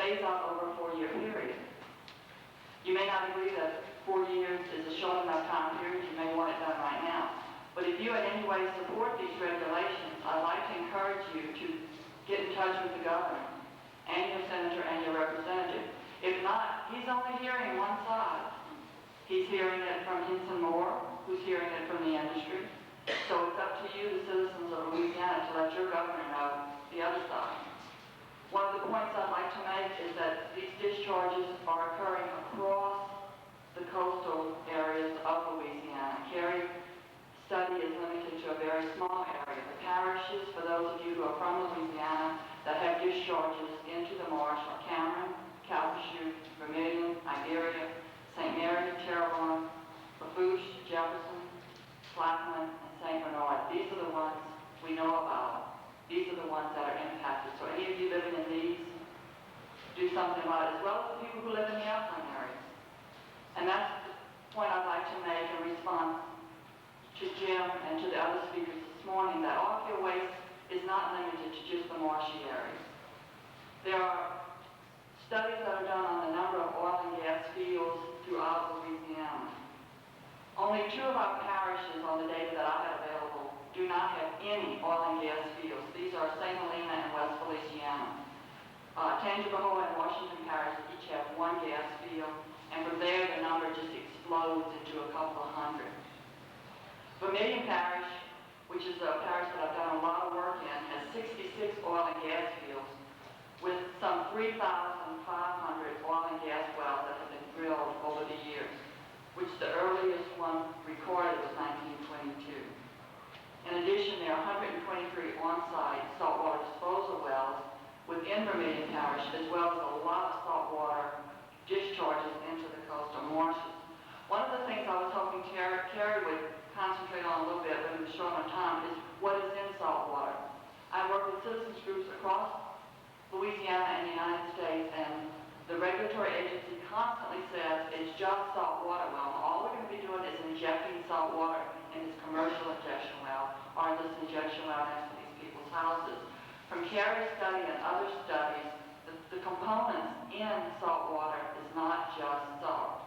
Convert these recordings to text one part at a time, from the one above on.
phase out over a 4-year period. You may not agree that 4 years is a short enough time period. You may want it done right now. But if you in any way support these regulations, I'd like to encourage you to get in touch with the governor and your senator and your representative. If not, he's only hearing one side. He's hearing it from Henson Moore, who's hearing it from the industry. So it's up to you, the citizens of Louisiana, to let your governor know the other side. One of the points I'd like to make is that these discharges are occurring across the coastal areas of Louisiana. Cary study is limited to a very small area. The parishes, for those of you who are from Louisiana, that have discharges into the marsh are Cameron, Calcasieu, Vermilion, Iberia, St. Mary, Terrebonne, Lafourche, Jefferson, Plaquemine, and St. Bernard. These are the ones we know about. These are the ones that are impacted. So any of you living in these, do something about it, as well as the people who live in the upland areas. And that's the point I'd like to make in response to Jim and to the other speakers this morning, that off-care waste is not limited to just the marshy areas. There are studies that are done on the number of oil and gas fields throughout Louisiana. Only 2 of our parishes on the data that I have available do not have any oil and gas fields. These are St. Helena and West Feliciana. Tangipahoa and Washington Parish each have 1 gas field, and from there the number just explodes into a couple of hundred. Vermilion Parish, which is a parish that I've done a lot of work in, has 66 oil and gas fields with some 3,500 oil and gas wells that have been drilled over the years, which the earliest one recorded was 1922. In addition, there are 123 on-site saltwater disposal wells within Vermilion Parish, as well as a lot of saltwater discharges into the coastal marshes. One of the things I was hoping Cary would concentrate on a little bit, but it was short on time, is what is in salt water. I work with citizens groups across Louisiana and the United States, and the regulatory agency constantly says it's just salt water. Well, all we're going to be doing is injecting salt water in this commercial injection well or in this injection well next to these people's houses. From Cary's study and other studies, the components in salt water is not just salt.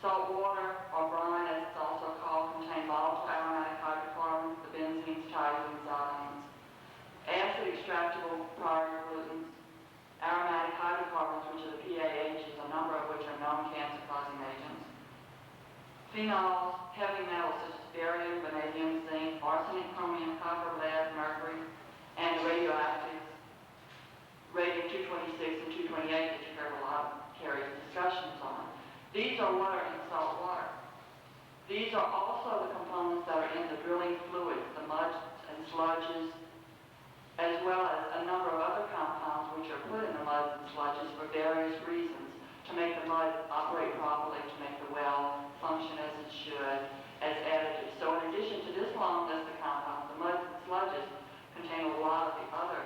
Salt water, or brine as it's also called, contain volatile aromatic hydrocarbons, the benzenes, toluenes, xylenes, acid extractable prior pollutants, aromatic hydrocarbons, which are the PAHs, a number of which are known cancer-causing agents, phenols, heavy metals such as barium, vanadium, zinc, arsenic, chromium, copper, lead, mercury, and radioactives, radium-226 and 228 that you heard a lot of Cary's discussions on. These are what are in salt water. These are also the components that are in the drilling fluids, the muds and sludges, as well as a number of other compounds which are put in the muds and sludges for various reasons, to make the mud operate properly, to make the well function as it should, as additives. So in addition to this long list of compounds, the muds and sludges contain a lot of the other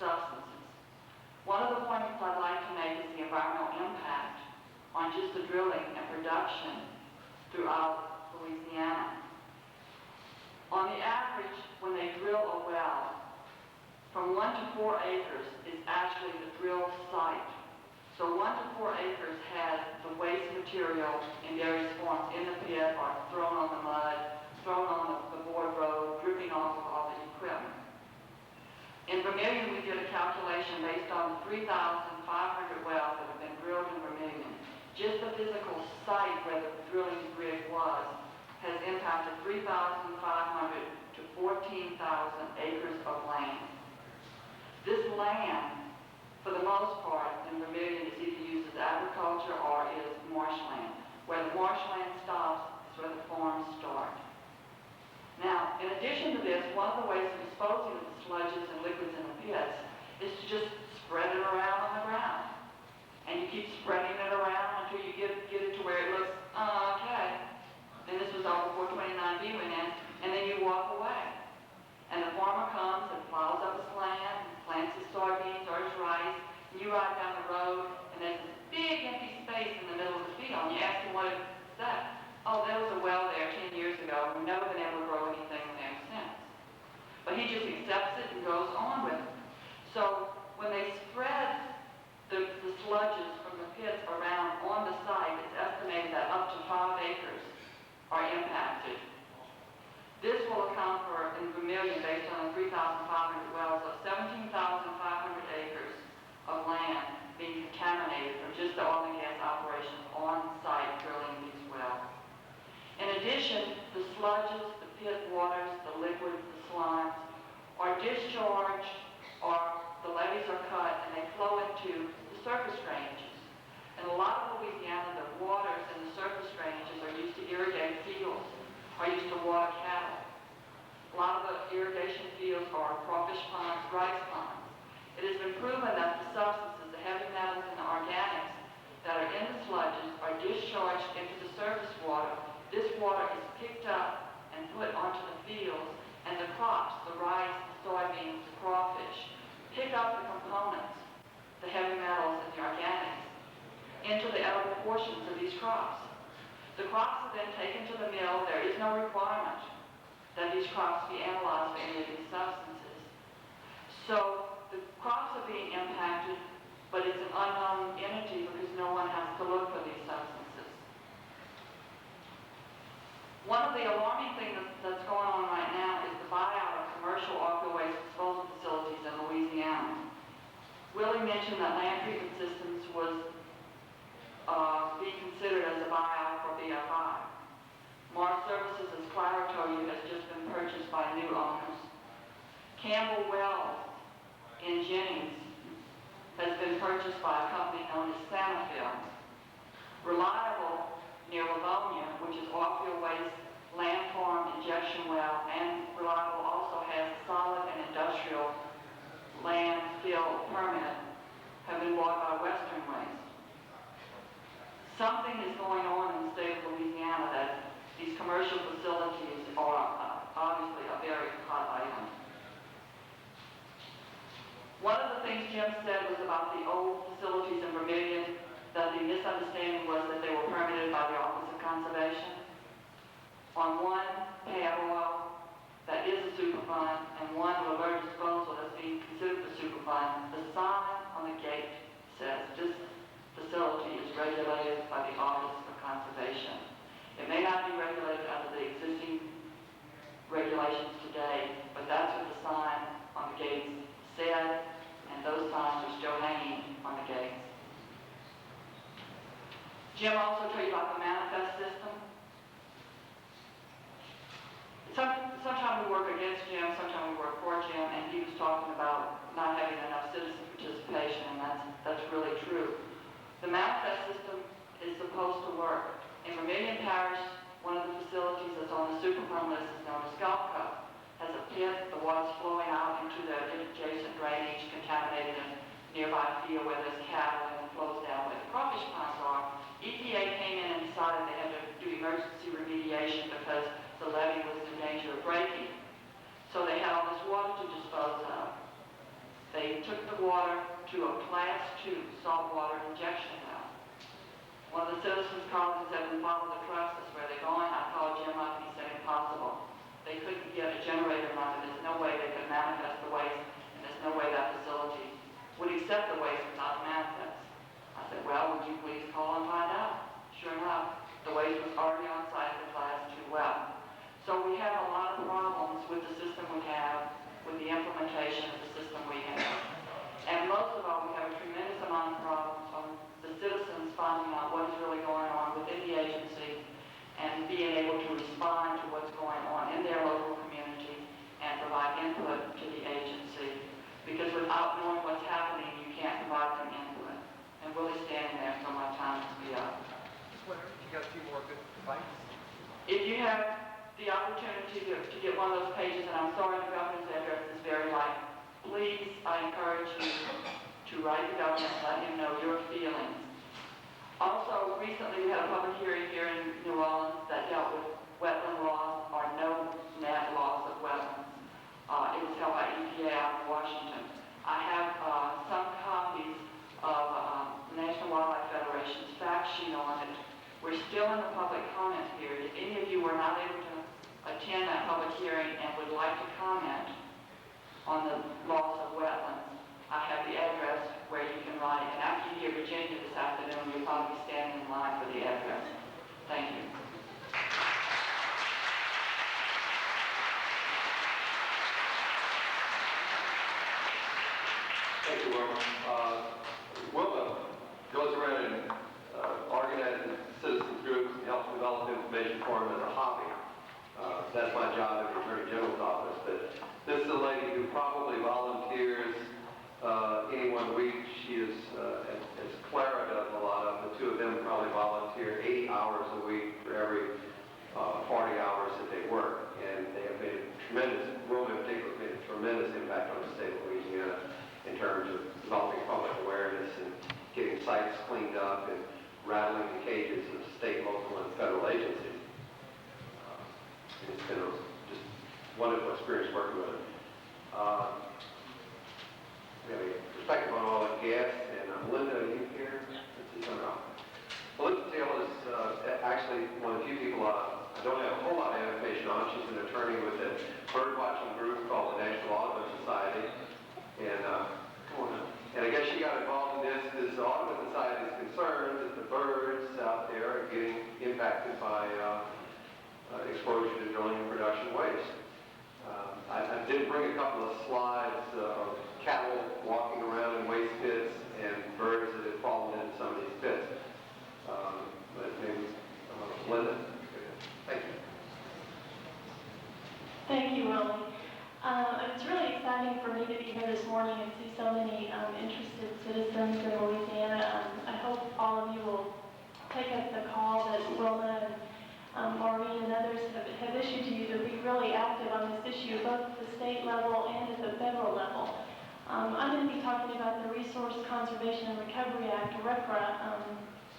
substances. One of the points I'd like to make is the environmental impact on just the drilling and production throughout Louisiana. On the average, when they drill a well, from 1 to 4 acres is actually the drill site. So 1 to 4 acres has the waste material in various forms in the pit or thrown on the mud, thrown on the board road, dripping off of all the equipment. In Vermilion, we did a calculation based on the 3,500 wells that have been drilled in Vermilion. Just the physical site where the drilling rig was has impacted 3,500 to 14,000 acres of land. This land, for the most part, in Vermilion is either used as agriculture or is marshland. Where the marshland stops is where the farms start. Now, in addition to this, one of the ways of disposing of the sludges and liquids in the pits is to just spread it around on the ground. And you keep spreading it around until you get it to where it looks, okay. Then this was all before 29B went in, and then you walk away. And the farmer comes and plows up his land, plants his soybeans or his rice, and you ride down the road, and there's this big empty space in the middle of the field, and you ask him, what is that? Oh, there was a well there 10 years ago, and we've never been able to grow anything there since. But he just accepts it and goes on with it. So when they spread the into the surface drainages. In a lot of Louisiana, the waters in the surface drainages are used to irrigate fields, are used to water cattle. A lot of the irrigation fields are crawfish ponds, rice ponds. It has been proven that the substances, the heavy metals and the organics that are in the sludges are discharged into the surface water. This water is picked up and put onto the fields, and the crops, the rice, the soybeans, the crawfish, pick up the components, the heavy metals and the organics, into the edible portions of these crops. The crops are then taken to the mill. There is no requirement that these crops be analyzed for any of these substances. So the crops are being impacted, but it's an unknown entity because no one has to look for these substances. One of the alarming things that's going on right now is the buyout of commercial oil waste disposal facilities in Louisiana. Willie mentioned that land treatment systems was being considered as a buyout for BFI. Mars Services, as Clara told you, has just been purchased by new owners. Campbell Wells in Jennings has been purchased by a company known as Sanafil. Reliable near Livonia, which is oilfield waste, land farm, injection well, and Reliable also has solid and industrial landfill permit, have been bought by Western Waste. Something is going on in the state of Louisiana that these commercial facilities are obviously a very hot item. One of the things Jim said was about the old facilities in Vermilion, that the misunderstanding was that they were permitted by the Office of Conservation. On one pad oil that is a Superfund and one Laverne disposal that's being considered the Superfund, the sign on the gate says this facility is regulated by the Office of Conservation. It may not be regulated under the existing regulations today, but that's what the sign on the gates said, and those signs are still hanging on the gates. Jim also told you about the manifest system. Sometimes we work against Jim, sometimes we work for Jim, and he was talking about not having enough citizen participation, and that's really true. The manifest system is supposed to work. In Vermilion Parish, one of the facilities that's on the Superfund list is known as Gulf Coast. Has a pit, the water's flowing out into the adjacent drainage, contaminated a nearby field where there's cattle, and it flows down where the crawfish ponds are. EPA came in and decided they had to do emergency remediation because the levee was in danger of breaking. So they had all this water to dispose of. They took the water to a Class 2 saltwater injection well. One of the citizens called and said, we follow the trucks, that's where they're going. I called Jim up and he said, impossible. They couldn't get a generator running. There's no way they could manifest the waste, and there's no way that facility would accept the waste without manifest. I said, well, would you please call and find out? Sure enough, the waste was already on site at the Class 2 well. So we have a lot of problems with the system we have, with the implementation of the system we have. And most of all, we have a tremendous amount of problems on the citizens finding out what is really going on within the agency and being able to respond to what's going on in their local community and provide input to the agency. Because without knowing what's happening, you can't provide them input. And we'll be standing there until my time is up. Just wondering if you got a few more good bites? If you have the opportunity to get one of those pages, and I'm sorry the governor's address is very light, please, I encourage you to write the governor and let him know your feelings. Also, recently we had a public hearing here in New Orleans that dealt with wetland laws or no net laws of wetlands. It was held by EPA out in Washington. I have some copies of the National Wildlife Federation's fact sheet on it. We're still in the public comment period. If any of you were not able to attend that public hearing and would like to comment on the laws of wetlands, I have the address where you can write. And after you hear Virginia this afternoon, you'll probably be standing in line for the address. Thank you. Thank you, Wilma. Wilma goes around and organizes citizens groups and helps develop information for them as a hobby. That's my job at the Attorney General's office. But this is a lady who probably volunteers any 1 week. She is sites cleaned up and rattling the cages of state, local, and federal agencies. It's been a just wonderful experience working with it. We have a perspective on oil and gas, and Linda, are you here? Linda Taylor is actually one of the few people I don't have a whole lot of information on. She's an attorney with a bird watching group called the National Audubon Society. And and I guess she got involved in this because the Audubon Society is concerned that the birds out there are getting impacted by exposure to drilling and production waste. I did bring a couple of slides of cattle walking around in waste pits and birds that had fallen into some of these pits. But maybe Linda. Thank you. Thank you, Willie. It's really exciting for me to be here this morning and see so many interested citizens in Louisiana. I hope all of you will take up the call that Wilma and Maureen and others have issued to you to be really active on this issue, both at the state level and at the federal level. I'm going to be talking about the Resource Conservation and Recovery Act, or RCRA,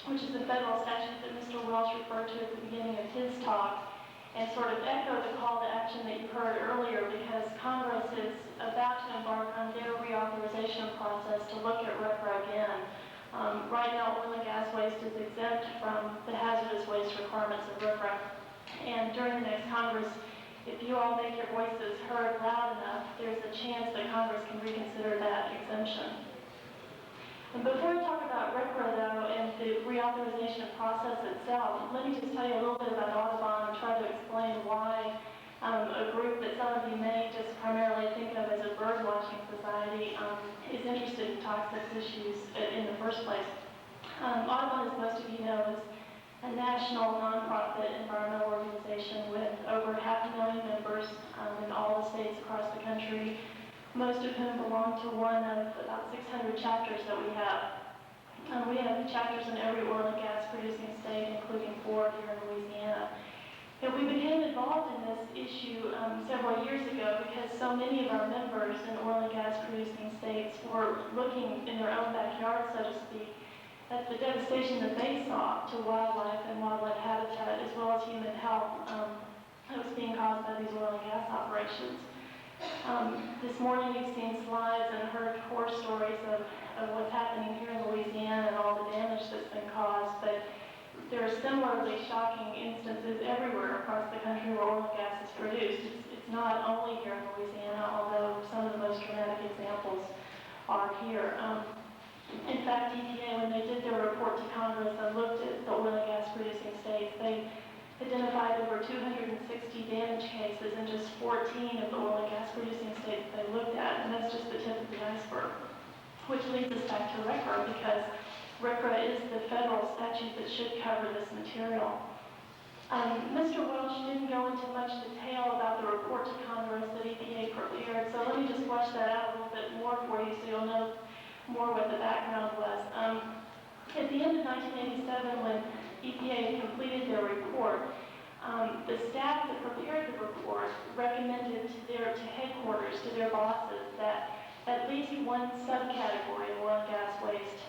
which is the federal statute that Mr. Welsh referred to at the beginning of his talk, and sort of echo the call to action that you heard earlier, because Congress is about to embark on their reauthorization process to look at RCRA again. Right now, oil and gas waste is exempt from the hazardous waste requirements of RCRA, and during the next Congress, if you all make your voices heard loud enough, there's a chance that Congress can reconsider that exemption. And before I talk about RCRA, though, and the reauthorization process itself, let me just tell you a little bit about Audubon and try to explain why a group that some of you may just primarily think of as a bird-watching society is interested in toxic issues in the first place. Audubon, as most of you know, is a national nonprofit environmental organization with over 500,000 members in all the states across the country, most of whom belong to one of about 600 chapters that we have. We have chapters in every oil and gas producing state, including 4 here in Louisiana. And we became involved in this issue several years ago because so many of our members in oil and gas producing states were looking in their own backyard, so to speak, at the devastation that they saw to wildlife and wildlife habitat, as well as human health, that was being caused by these oil and gas operations. This morning we've seen slides and heard horror stories of what's happening here in Louisiana and all the damage that's been caused, but there are similarly shocking instances everywhere across the country where oil and gas is produced. It's not only here in Louisiana, although some of the most dramatic examples are here. In fact, EPA, when they did their report to Congress and looked at the oil and gas producing states, they identified over 260 damage cases in just 14 of the oil and gas producing states they looked at, and that's just the tip of the iceberg. Which leads us back to RCRA, because RCRA is the federal statute that should cover this material. Mr. Welsh didn't go into much detail about the report to Congress that EPA prepared, so let me just flesh that out a little bit more for you so you'll know more what the background was. At the end of 1987, when EPA completed their report, the staff that prepared the report recommended to headquarters, to their bosses, that at least one subcategory of oil and gas waste,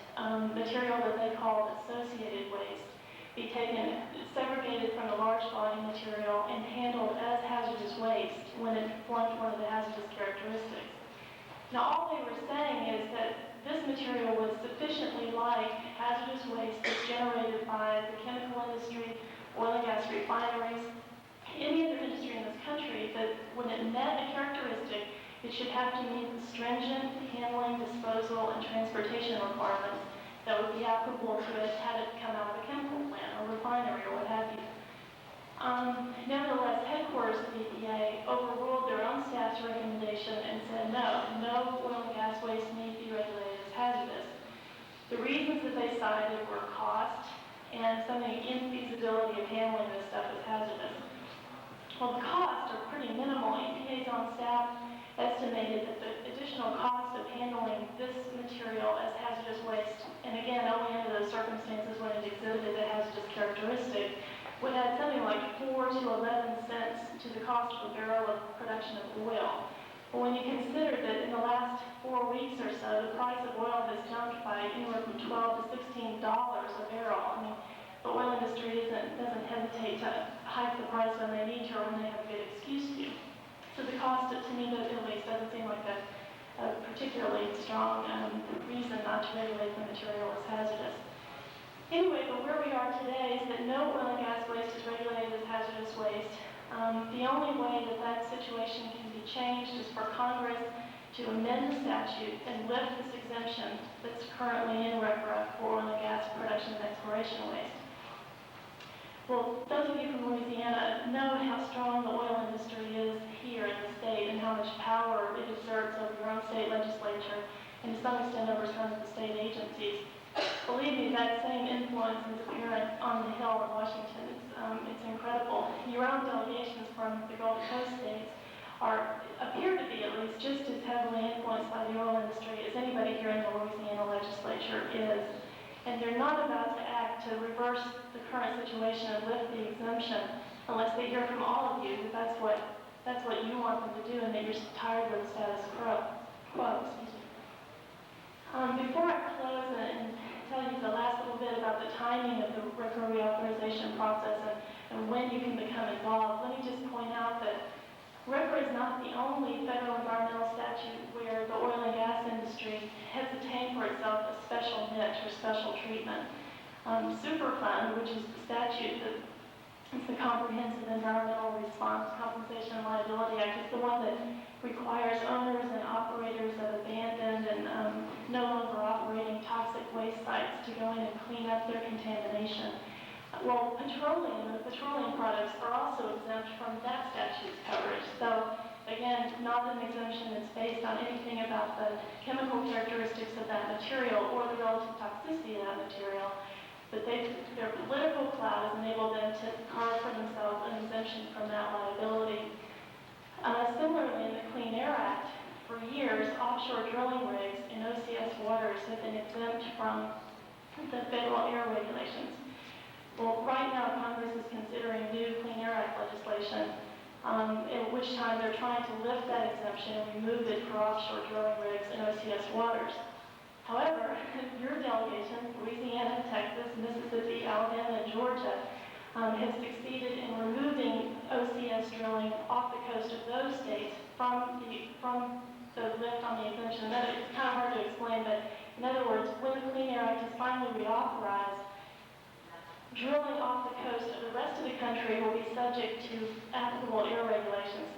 material that they called associated waste, be taken, segregated from the large volume material and handled as hazardous waste when it flunked one of the hazardous characteristics. Now, all they were saying is that this material was sufficiently like hazardous waste that's generated by the chemical industry, oil and gas refineries, any other industry in this country, that when it met a characteristic, it should have to meet the stringent handling, disposal, and transportation requirements that would be applicable to it had it come out of a chemical plant or refinery or what have you. Nevertheless, headquarters of EPA overruled their own staff's recommendation and said no oil and gas waste need be regulated as hazardous. The reasons that they cited were cost and some of the infeasibility of handling this stuff as hazardous. Well, the costs are pretty minimal. EPA's own staff estimated that the additional cost of handling this material as hazardous waste, and again, only under those circumstances when it exhibited a hazardous characteristic, would add something like 4 to 11 cents to the cost of a barrel of production of oil. But when you consider that in the last 4 weeks or so, the price of oil has jumped by anywhere from 12 to 16 dollars a barrel. I mean, the oil industry doesn't hesitate to hike the price when they need to or when they have a good excuse to. So the cost, to me, at least, doesn't seem like a particularly strong reason not to regulate the material as hazardous. Anyway, but where we are today is that no oil and gas waste is regulated as hazardous waste. The only way that that situation can be changed is for Congress to amend the statute and lift this exemption that's currently in RCRA for oil and gas production and exploration waste. Well, those of you from Louisiana know how strong the oil industry is here in the state and how much power it exerts over your own state legislature and to some extent over some of the state agencies. Believe me, that same influence is apparent on the Hill in Washington. It's incredible. Your own delegations from the Gulf Coast states appear to be at least just as heavily influenced by the oil industry as anybody here in the Louisiana legislature is. And they're not about to act to reverse the current situation and lift the exemption unless they hear from all of you that that's what you want them to do and that you're tired of the status quo. Before I close and tell you the last little bit about the timing of the RCRA reauthorization process and when you can become involved, let me just point out that RCRA is not the only federal environmental statute where the oil and gas industry has attained for itself a special niche or special treatment. Superfund, which is the statute that is the Comprehensive Environmental Response Compensation and Liability Act, is the one that requires owners and operators of abandoned and no longer operating toxic waste sites to go in and clean up their contamination. Well, petroleum and the petroleum products are also exempt from that statute's coverage. So, again, not an exemption that's based on anything about the chemical characteristics of that material or the relative toxicity of that material, but their political clout has enabled them to carve for themselves an exemption from that liability. Similarly, in the Clean Air Act, for years, offshore drilling rigs in OCS waters have been exempt from the federal air regulations. Well, right now, Congress is considering new Clean Air Act legislation, at which time they're trying to lift that exemption and remove it for offshore drilling rigs in OCS waters. However, your delegations, Louisiana, Texas, Mississippi, Alabama, and Georgia, have succeeded in removing OCS drilling off the coast of those states from the lift on the exemption. It's kind of hard to explain, but in other words, when the Clean Air Act is finally reauthorized, drilling off the coast of the rest of the country will be subject to applicable air regulations.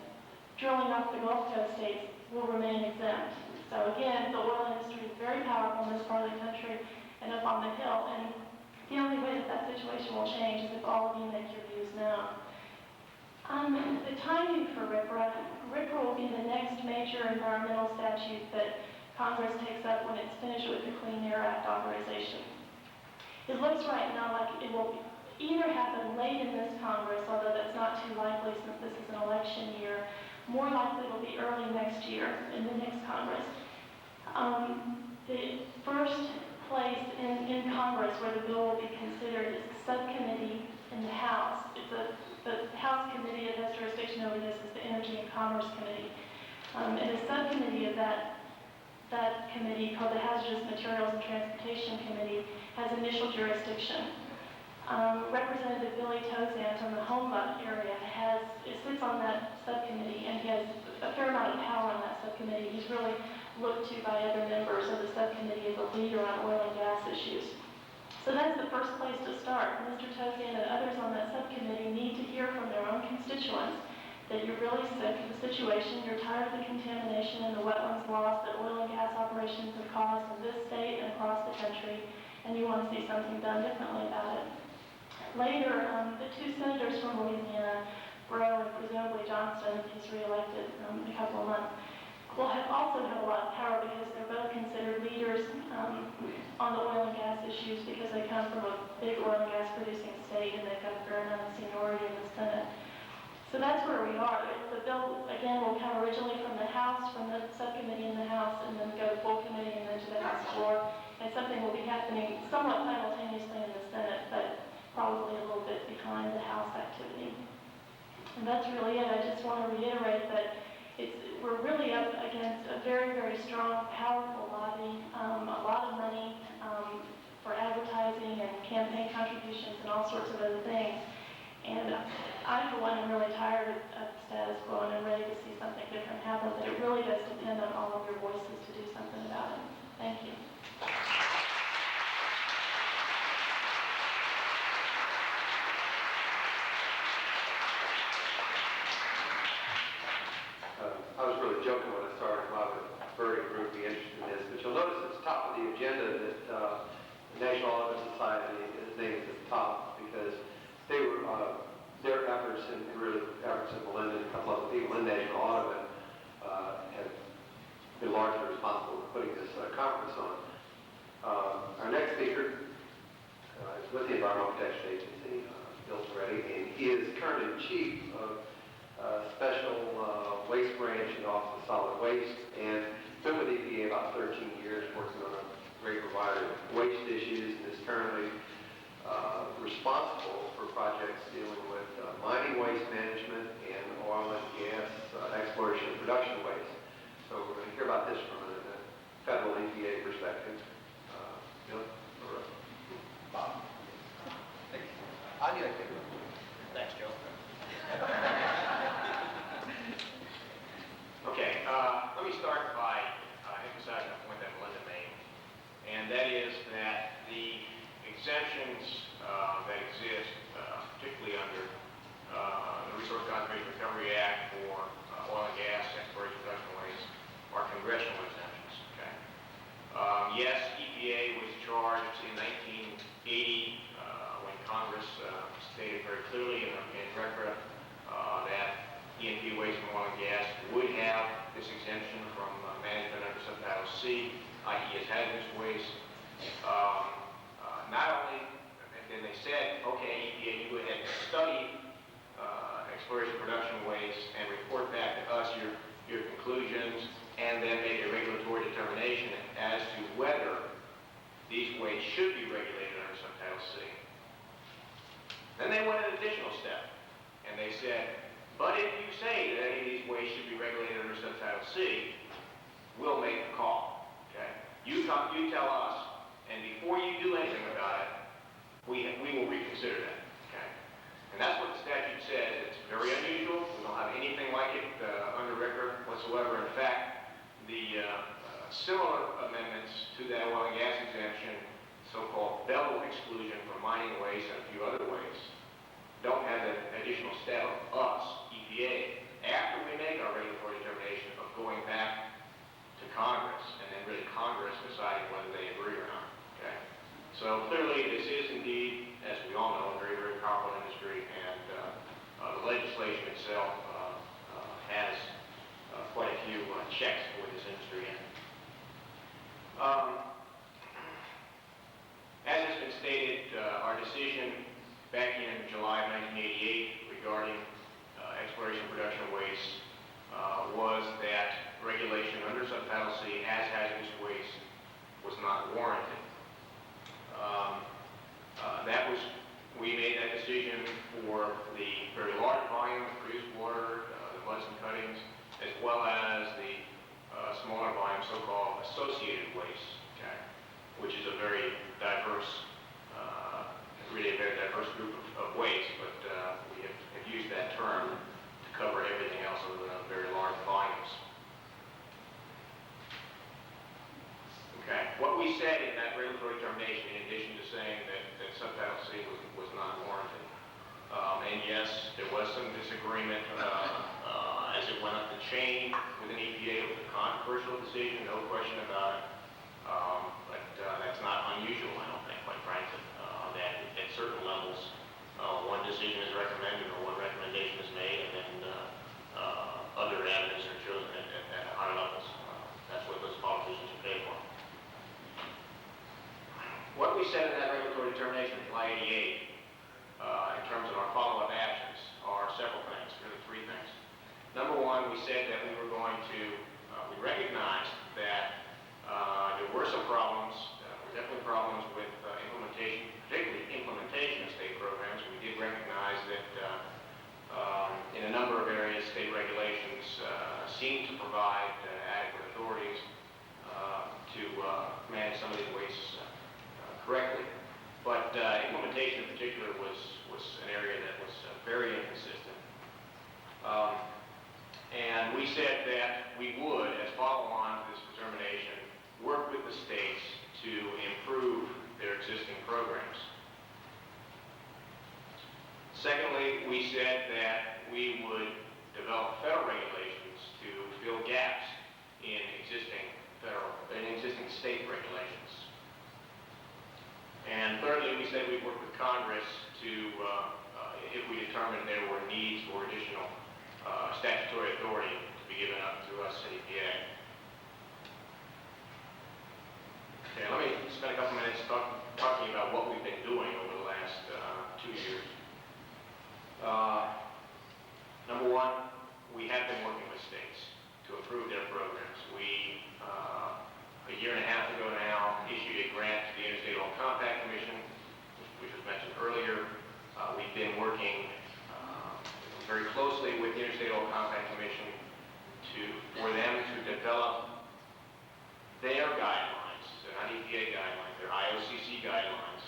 Drilling off the Gulf Coast states will remain exempt. So again, the oil industry is very powerful in this part of the country and up on the Hill, and the only way that situation will change is if all of you make your views known. The timing for RCRA will be the next major environmental statute that Congress takes up when it's finished with the Clean Air Act authorization. It looks right now like it will either happen late in this Congress, although that's not too likely since this is an election year. More likely it will be early next year in the next Congress. The first place in Congress where the bill will be considered is the subcommittee in the House. The House committee that has jurisdiction over this is the Energy and Commerce Committee. And a subcommittee of that committee, called the Hazardous Materials and Transportation Committee, has initial jurisdiction. Representative Billy Tozan from the Homa area sits on that subcommittee, and he has a fair amount of power on that subcommittee. He's really looked to by other members of the subcommittee as a leader on oil and gas issues. So that's the first place to start. Mr. Tozan and others on that subcommittee need to hear from their own constituents that you're really sick of the situation, you're tired of the contamination and the wetlands loss that oil and gas operations have caused in this state and across the country, and you want to see something done differently about it. Later, the two senators from Louisiana, Breaux and presumably Johnston, if he's reelected in a couple of months, will also have a lot of power because they're both considered leaders on the oil and gas issues because they come from a big oil and gas producing state and they've got a fair amount of seniority in the Senate. So that's where we are. The bill, again, will come originally from the House, from the subcommittee in the House, and then go to full committee and then to the House floor. And something will be happening somewhat simultaneously in the Senate, but probably a little bit behind the House activity. And that's really it. I just want to reiterate that we're really up against a very, very strong, powerful lobby, a lot of money for advertising been largely responsible for putting this conference on. Our next speaker is with the Environmental Protection Agency, Bill Ferretti, and he is currently chief of Special Waste Branch in the Office of Solid Waste, and been with EPA about 13 years, working on a great variety of waste issues, and is currently responsible for projects dealing with mining waste management and oil and gas exploration and production waste. So we're going to hear about this from a federal EPA perspective. Bill, or Bob. Thank you. I need a kicker. Thanks, Joe. Okay, let me start by emphasizing a point that Melinda made, and that is that the exemptions that exist, particularly under the Resource Conservation Recovery Act for oil and gas exploration production waste, are congressional exemptions. Okay. Yes, EPA was charged in 1980 when Congress stated very clearly in RCRA that E&P waste from oil and gas would have this exemption from management under Subtitle C, i.e. as hazardous waste. Not only, and then they said, okay, EPA, you go ahead and study exploration production waste and report back to us your conclusions, and then make a regulatory determination as to whether these wastes should be regulated under Subtitle C. Then they went an additional step, and they said, but if you say that any of these wastes should be regulated under Subtitle C, we'll make the call. Okay? You tell us, and before you do anything about it, we will reconsider that. Okay? And that's what the statute says. It's very unusual. We don't have anything like it under RCRA whatsoever. In fact, the similar amendments to that oil and gas exemption, so-called bevel exclusion for mining waste and a few other wastes, don't have that additional step of us, EPA, after we make our regulatory determination of going back to Congress, and then really Congress deciding whether they agree or not. Okay? So clearly this is indeed, as we all know, a very, very powerful industry, and the legislation itself has quite a few checks for this industry in. As has been stated, our decision back in July of 1988 regarding exploration and production waste was that regulation under Subtitle C as hazardous waste was not warranted. We made that decision for the very large volume of produced water, the muds and cuttings, as well as the smaller volume, so-called associated waste, okay, which is a very diverse, really a very diverse group of waste, but we have used that term to cover everything else other than very large volumes. Okay, what we said in that regulatory determination, in addition to saying that Subtitle C was not warranted, and yes, there was some disagreement as it went up the chain within EPA. It was a controversial decision, no question about it, but that's not unusual, I don't think, quite frankly, that at certain levels one decision is recommended or one recommendation is made, and then other avenues are chosen at higher levels. That's what those politicians are paid for. What we said in that regulatory determination in July 88 in terms of our follow-up actions are several things, really three things. Number one, we said that we were going to, we recognized that there were some problems, definitely problems with implementation, particularly implementation of state programs. We did recognize that in a number of areas, state regulations seem to provide adequate authorities to manage some of these wastes correctly. But implementation in particular was an area that was very inconsistent. And we said that we would, as follow-on to this determination, work with the states to improve their existing programs. Secondly, we said that we would develop federal regulations to fill gaps in existing state regulations. And thirdly, we said we'd work with Congress to, if we determined there were needs for additional statutory authority to be given up to us at EPA. spend a couple minutes talking about what we've been doing over the last 2 years. Number one, we have been working with states to improve their programs. We, a year and a half ago now, issued a grant to the Interstate Oil Compact Commission, which was mentioned earlier. We've been working very closely with the Interstate Oil Compact Commission for them to develop their guidelines. They're not EPA guidelines, they're IOCC guidelines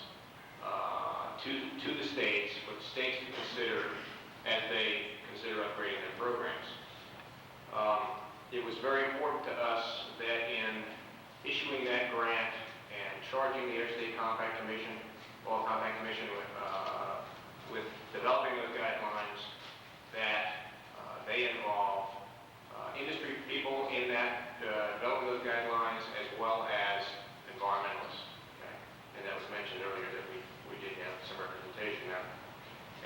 to the states, for the states to consider as they consider upgrading their programs. It was very important to us that in issuing that grant and charging the Interstate Compact Commission, Oil Compact Commission with developing those guidelines, that they involve industry people in that developing those guidelines as well as environmentalists. Okay? And that was mentioned earlier that we did have some representation there.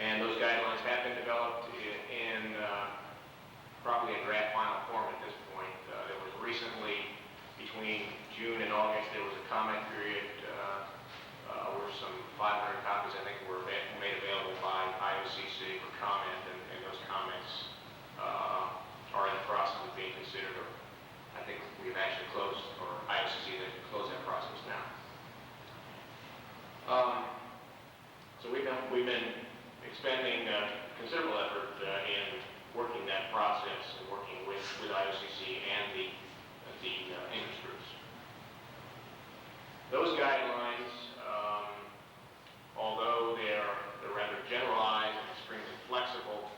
And those guidelines have been developed in probably a draft final form at this point. There was recently, between June and August, there was a comment period where some 500 copies, I think, were made available by IOCC for comment, and those comments are in the process of being considered. Or I think we've actually closed, or IOCC has closed that process now. So we've been expending considerable effort in working that process and working with IOCC and the interest groups. Those guidelines, although they're rather generalized and extremely flexible,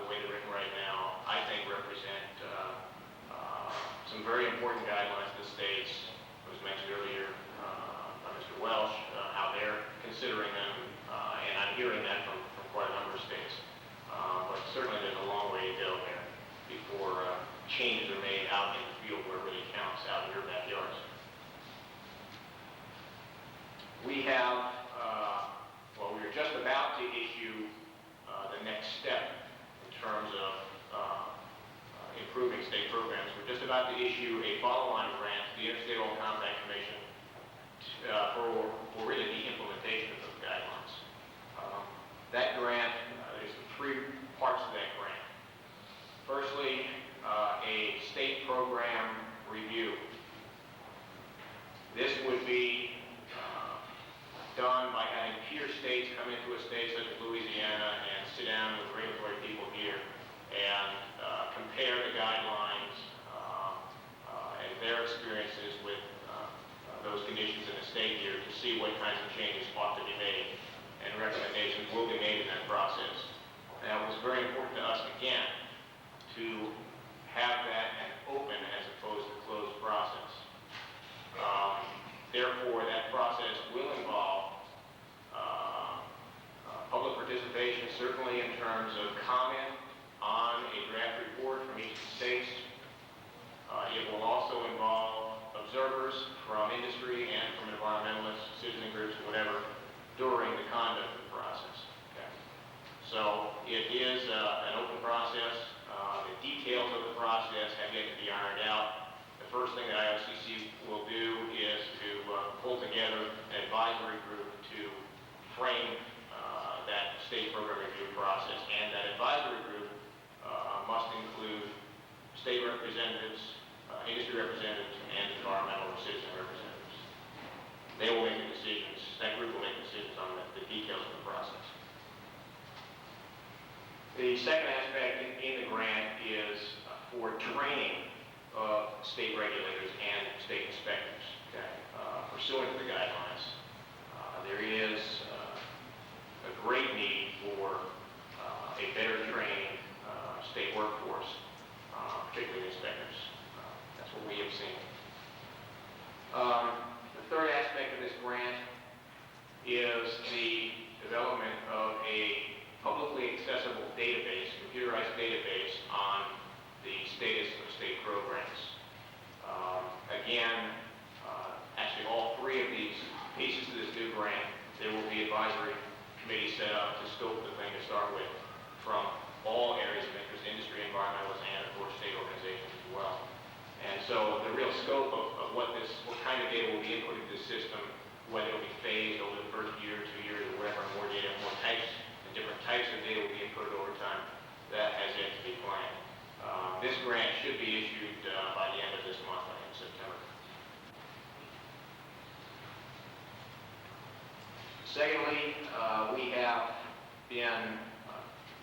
the way they're written right now, I think represent some very important guidelines to the states. It was mentioned earlier by Mr. Welsh, how they're considering them, and I'm hearing that from quite a number of states. But certainly there's a long way to go there before changes are made out in the field where it really counts, out in your backyards. We have, we were just about to issue the next step in terms of improving state programs. We're just about to issue a follow-on grant to the Interstate Oil Compact Commission for really the implementation of those guidelines. That grant, there's 3 parts to that grant. Firstly, a state program review. This would be done by having peer states come into a state such as Louisiana and sit down with regulatory people here and compare the guidelines and their experiences with those conditions in the state here to see what kinds of changes ought to be made, and recommendations will be made in that process. Now, it was very important to us, again, to have that an open as opposed to closed process. Therefore, that process will involve public participation, certainly in terms of comment on a draft report from each of the states. It will also involve observers from industry and from environmentalists, citizen groups, whatever, during the conduct of the process. Okay. So it is an open process. The details of the process have yet to be ironed out. The first thing that IOCC will do is to pull together an advisory group to frame that state program review process, and that advisory group must include state representatives, industry representatives, and environmental or citizen representatives. They will make the decisions, that group will make decisions on the details of the process. The second aspect in the grant is for training of state regulators and state inspectors, okay, pursuant to the guidelines. There is a great need for a better trained state workforce, particularly inspectors. That's what we have seen. The third aspect of this grant is the development of a publicly accessible database, computerized database on the status of state programs. Again, actually all 3 of these pieces of this new grant, there will be advisory committees set up to scope the thing to start with from all areas of interest, industry, environmentalists, and of course state organizations as well. And so the real scope of what kind of data will be input into the system, whether it will be phased over the first year, 2 years, or whatever, more data, more types, and different types of data will be inputted over time, that has yet to be planned. This grant should be issued by the end of this month, I think September. Secondly, we have been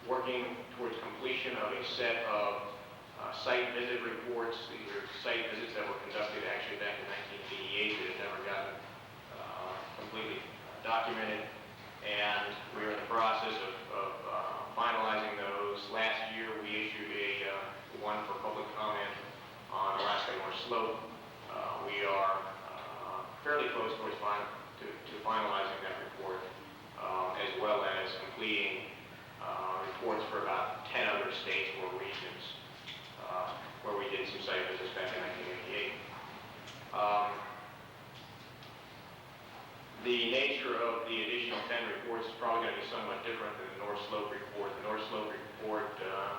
working towards completion of a set of site visit reports. These are site visits that were conducted actually back in 1988 that have never gotten completely documented. And we're in the process of finalizing those. Last year we issued one for public comment on Alaska North Slope. We are fairly close towards finalizing that report, as well as completing reports for about 10 other states or regions where we did some site visits back in 1988. The nature of the additional 10 reports is probably going to be somewhat different than the North Slope report. The North Slope report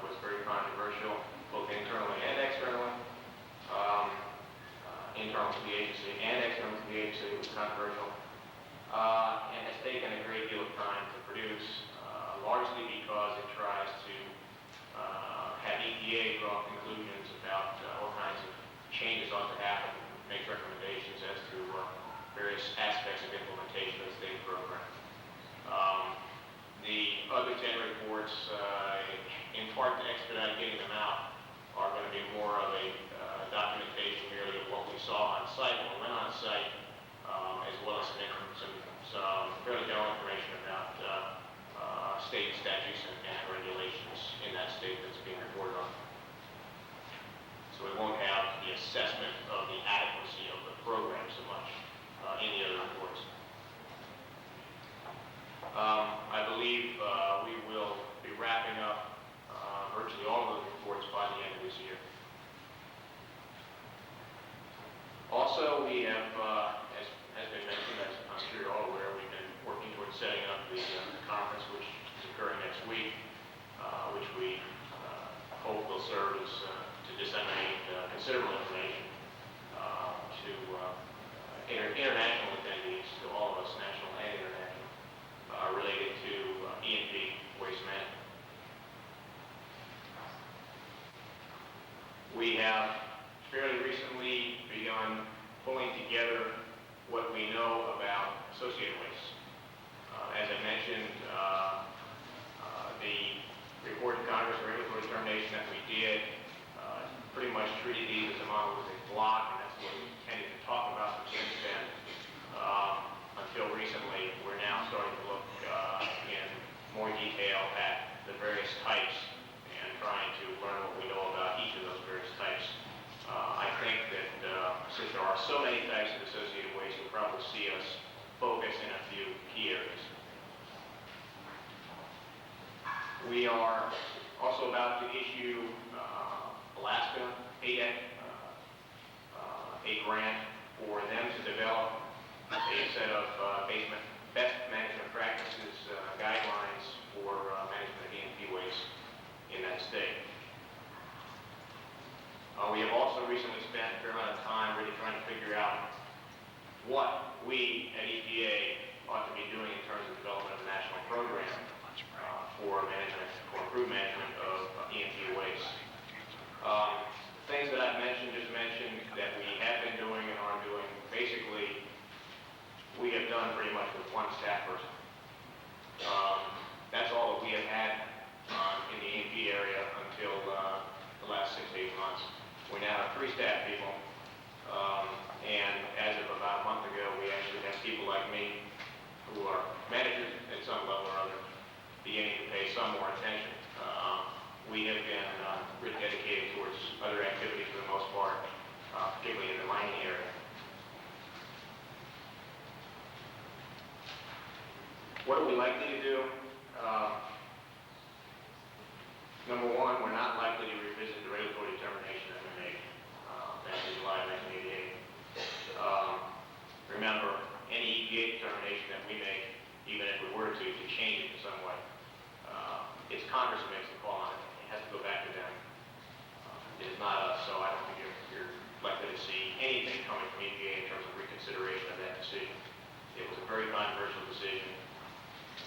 was very controversial, both internally and externally. Internal to the agency and external to the agency, it was controversial. And has taken a great deal of time to produce, largely because it tries to have EPA draw conclusions about what kinds of changes ought to happen, make recommendations as to various aspects of implementation of the state program. The other 10 reports, in part to expedite getting them out, are going to be more of a documentation merely of what we saw on site when we went on site, as well as some fairly general information about state statutes and regulations in that state that's being reported on. So we won't have the assessment of the adequacy of the program so much in the other reports. I believe we will be wrapping up virtually all of those reports by the end of this year. Also, we have, as has been mentioned, as I'm sure you're all aware, we've been working towards setting up the conference, which is occurring next week, which we hope will serve as to disseminate considerable information to international attendees, to all of us, national and international, related to E&P waste management. We have fairly recently begun pulling together what we know about associated waste. As I mentioned, the report to Congress for regulatory determination that we did pretty much treated these as a model as a block, and that's what we intended to talk about since then. Until recently, we're now starting to look in more detail at the various types and trying to learn what we know about each of those various types. I think that since there are so many types of associated waste, you'll probably see us focus in a few key areas. We are also about to issue Alaska ADEC a grant for them to develop a set of best management practices guidelines for management of E&P waste in that state. We have also recently spent a fair amount of time really trying to figure out what we at EPA ought to be doing in terms of development of a national program for improved management of E&P waste. Things that I've just mentioned that we have been doing and are doing, basically, we have done pretty much with one staff person. That's all that we have had in the E&P area until the last 6 to 8 months. We now have 3 staff people, and as of about a month ago, we actually have people like me who are managers at some level or other beginning to pay some more attention. We have been really dedicated towards other activities for the most part, particularly in the mining area. What are we likely to do? Number one, we're not likely to revisit the regulatory determination that we made back in July of 1988. Remember, any EPA determination that we make, even if we were to change it in some way, it's Congress who makes the call on it. It has to go back to them. It is not us, so I don't think you're It was a very controversial decision.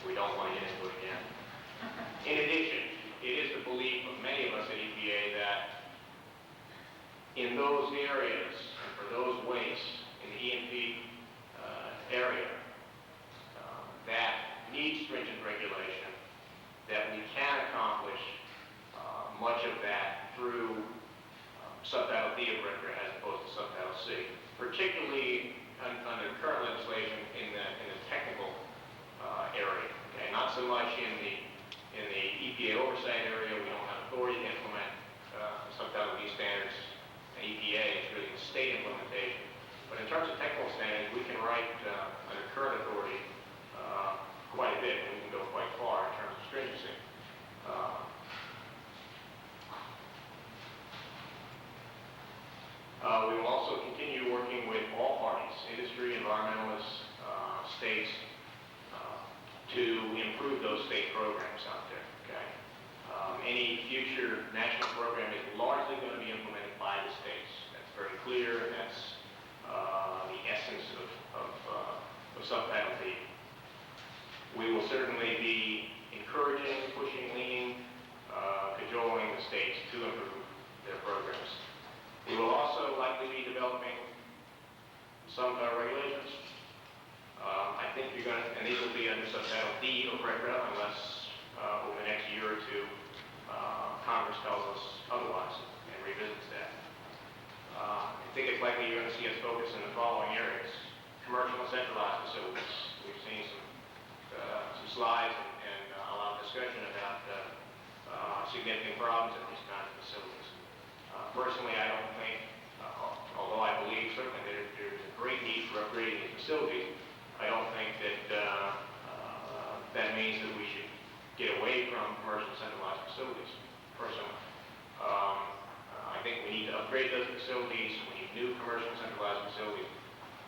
We don't want to get into it again. In addition, it is the belief of many of us at EPA that in those areas, and for those wastes in the E&P area that need stringent regulation, that we can accomplish much of that through subtitle D of RCRA as opposed to subtitle C, particularly under current legislation in the technical area. Okay, not so much in the EPA oversight area. We don't have authority to implement subtitle D standards. EPA is really the state implementation. But in terms of technical standards, we can write under current authority quite a bit, and we can go quite far in terms of stringency. We will also continue working with all parties, industry, environmentalists, states, to improve those state programs out there. Okay? Any future national program is largely going to be implemented by the states. That's very clear, and that's the essence of subtitle D. We will certainly be encouraging, pushing, leaning, cajoling the states to improve their programs. We will also likely be developing some regulations. I think you're going to, and these will be under subtitle D of RCRA unless over the next year or two Congress tells us otherwise and revisits that. I think it's likely you're going to see us focus in the following areas: commercial and centralized facilities. We've seen some slides and a lot of discussion about significant problems in these kinds of facilities. Personally, I don't think, although I believe certainly there's a great need for upgrading these facilities, I don't think that that means that we should get away from commercial centralized facilities, personally. I think we need to upgrade those facilities. We need new commercial centralized facilities.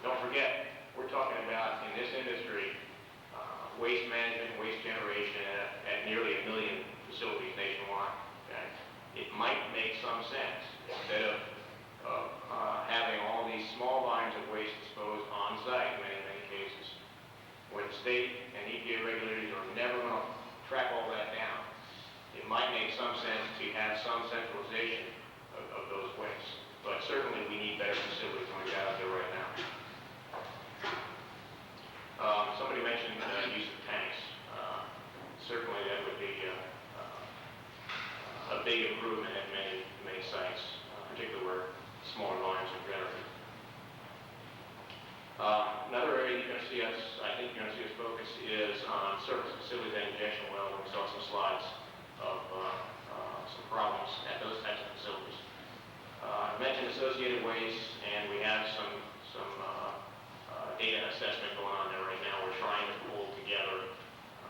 Don't forget, we're talking about, in this industry, waste management, waste generation at nearly 1 million facilities nationwide. Okay? It might make some sense, instead of having all these small volumes of waste disposed on site in many cases, where the state and EPA regulators are never going to track all that down. It might make some sense to have some centralization of those wastes. But certainly we need better facilities than we've got out there right now. Somebody mentioned use of tanks. Certainly that would be a big improvement at many sites, particularly where smaller volumes are generated. Another area you're going to see us, I think you're going to see us focus is on surface facilities and injection wells. We saw some slides of some problems at those types of facilities. I mentioned associated waste, and we have some data assessment going on there right now. We're trying to pull together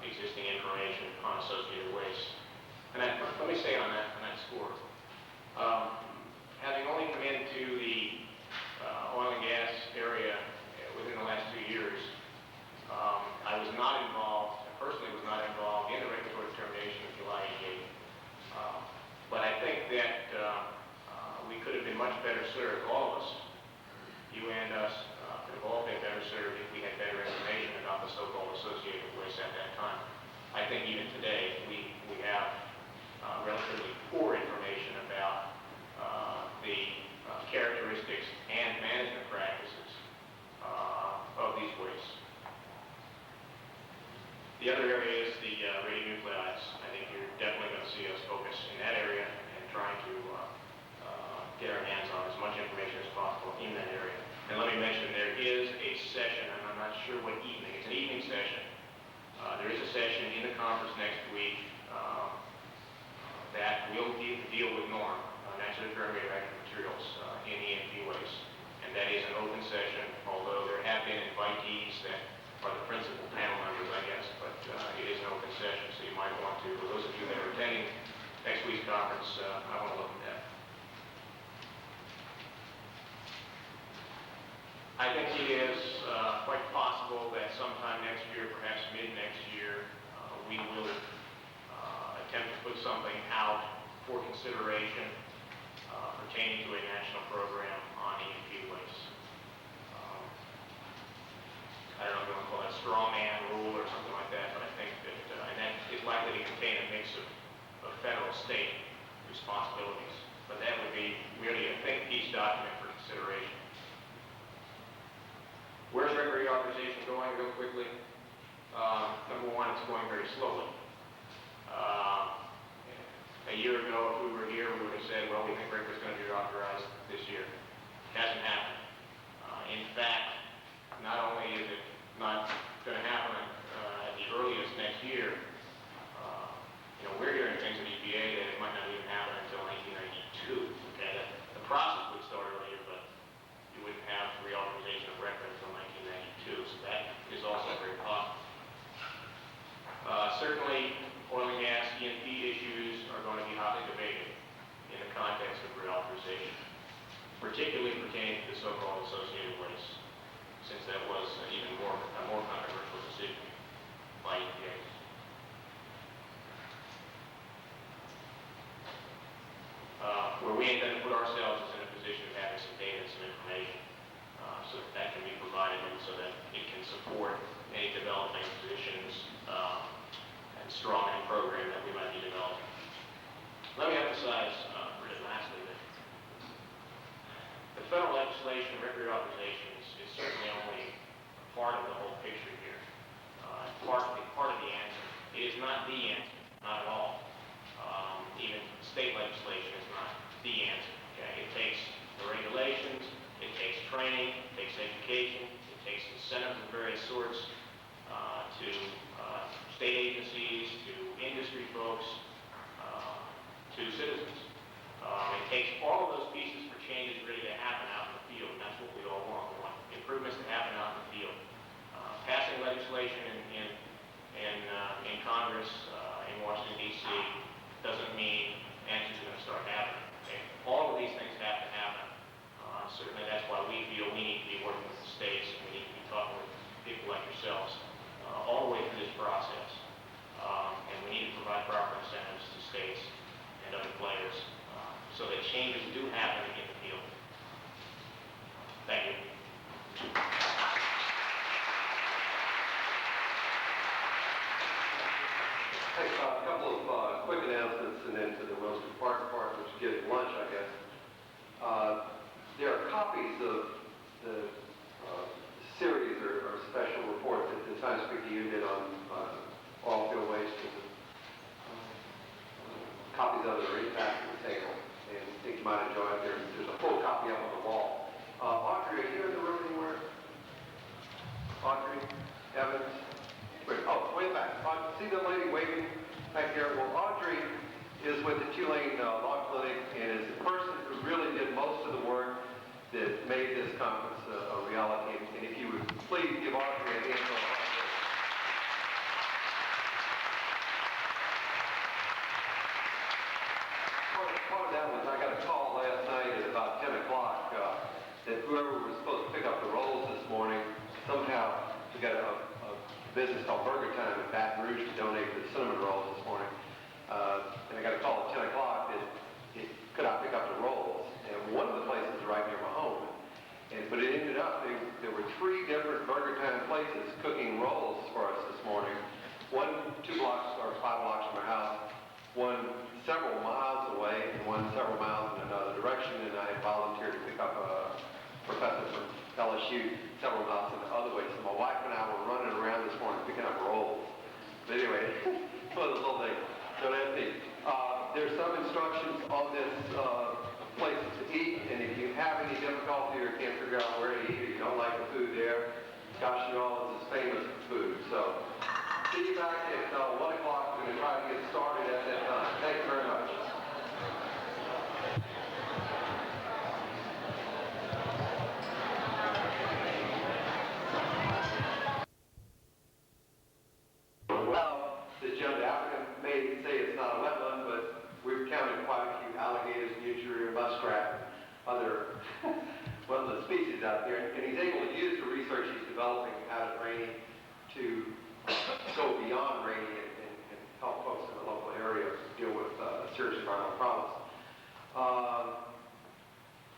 existing information on associated waste. And let me say on that score, having only come into the oil and gas area within the last 2 years, I was not involved, I personally was not involved in the regulatory determination of July 88. But I think that we could have been much better served, all of us, you and us, could have all been better served if we had better information about the so-called associated waste at that time. I think even today we have relatively poor information about the characteristics and management practices of these wastes. The other area is the radionuclides. I think you're definitely going to see us focus in that area and trying to get our hands on as much information as possible in that area. And let me mention, there is a session, and I'm not sure what evening, it's an evening session. There is a session in the conference next week that will deal with NORM, naturally occurring radioactive materials in E&P waste. And that is an open session, although there have been invitees that are the principal panel members, I guess, but it is an open session, so you might want to, for those of you that are attending next week's conference, I want to look at that. I think it is quite possible that sometime next year, perhaps mid-next year, we will attempt to put something out for consideration pertaining to a national program on E&P waste. I I don't know if you want to call it straw man rule or something like that, but I think that, and that is likely to contain a mix of federal state responsibilities. But that would be merely a think piece document for consideration. Where's record reauthorization going real quickly? Number one, it's going very slowly. A year ago, if we were here, we would have said, well, we think record is going to be reauthorized this year. It hasn't happened. In fact, not only is it not going to happen at the earliest next year, we're hearing things at EPA that it might not even happen until 1992. Okay, the process would start earlier, but you wouldn't have reauthorization of record until 1992. So that is also very possible. Certainly, oil and gas E&P issues are going to be hotly debated in the context of reauthorization, particularly pertaining to the so-called associated waste, since that was a more controversial decision by EPA. Where we intend to put ourselves is in a position of having some data and some information so that can be provided and so that it can support any developing positions and strongman program that we might be developing. Let me emphasize, really lastly, that the federal legislation, record authorization, is certainly only a part of the whole picture here. Part of the answer. It is not the answer, not at all. Even state legislation is not the answer. Okay? It takes the regulations, it takes training, it takes education, it takes incentives of various sorts to state agencies, to industry folks, to citizens. It takes all of those pieces for changes really to happen out in the field, and that's what we all want. We want improvements to happen out in the field. Passing legislation in Congress, in Washington, D.C., doesn't mean answers are going to start happening. Okay? All of these things have to happen. Certainly that's why we feel we need to be working with the states, and we need to be talking with people like yourselves all the way through this process. And we need to provide proper incentives to states and other players so that changes do happen in the field. Thank you. Thanks, Bob. A couple of quick announcements and then to the most important part, which is getting lunch, I guess. There are copies of the series or special report that the Times Picayune did on oil field waste. Copies of it are in back of the table, and I think you might enjoy it. There's a full copy up on the wall. Audrey, are you in the room anywhere? Audrey Evans? Oh, way back. See the lady waving back there? Well, Audrey is with the Tulane Law Clinic and is the person who really did most of the work that made this conference a reality. And if you would please give Audrey a hand for part of that was I got a call last night at about 10 o'clock that whoever was supposed to pick up the rolls this morning, somehow we got a business called Burger Time in Baton Rouge to donate the cinnamon rolls this morning. And I got a call at 10 o'clock that could I pick up the rolls? And one of the places is right near my home. But it ended up, there were 3 different Burger Time places cooking rolls for us this morning. One 2 blocks or 5 blocks from our house, one several miles away, and one several miles in another direction. And I had volunteered to pick up a professor from LSU several miles in the other way. So my wife and I were running around this morning picking up rolls. But anyway, one of those little things. So that's neat. There's some instructions on this places to eat, and if you have any difficulty or can't figure out where to eat or you don't like the food there, gosh, New Orleans is famous for food. So see you back at 1 o'clock. We're going to try to get started at that time. Thank you very much. Well, this young applicant may say it's not a wetland, but we've counted quite a few alligators, nutria, muskrat, and other wetland species out there. And he's able to use the research he's developing out at Rainey to go beyond Rainey and help folks in the local area deal with serious environmental problems.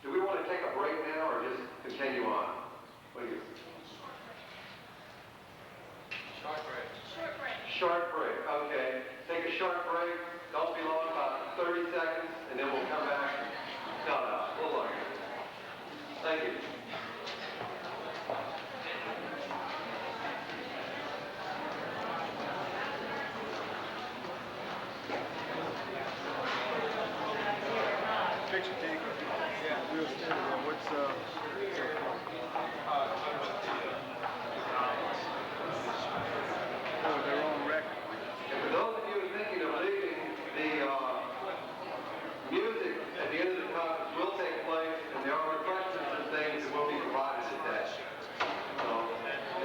Do we want to take a break now or just continue on? What do you? Short break, okay. Take a short break, don't be long, about 30 seconds, and then we'll come back. No, a little longer. Thank you. Picture taker. Yeah, we'll stand there. What's oh, they're on record. And for those of you who are thinking of leaving, the music at the end of the conference will take place, and there are refreshments and things that will be provided at that. So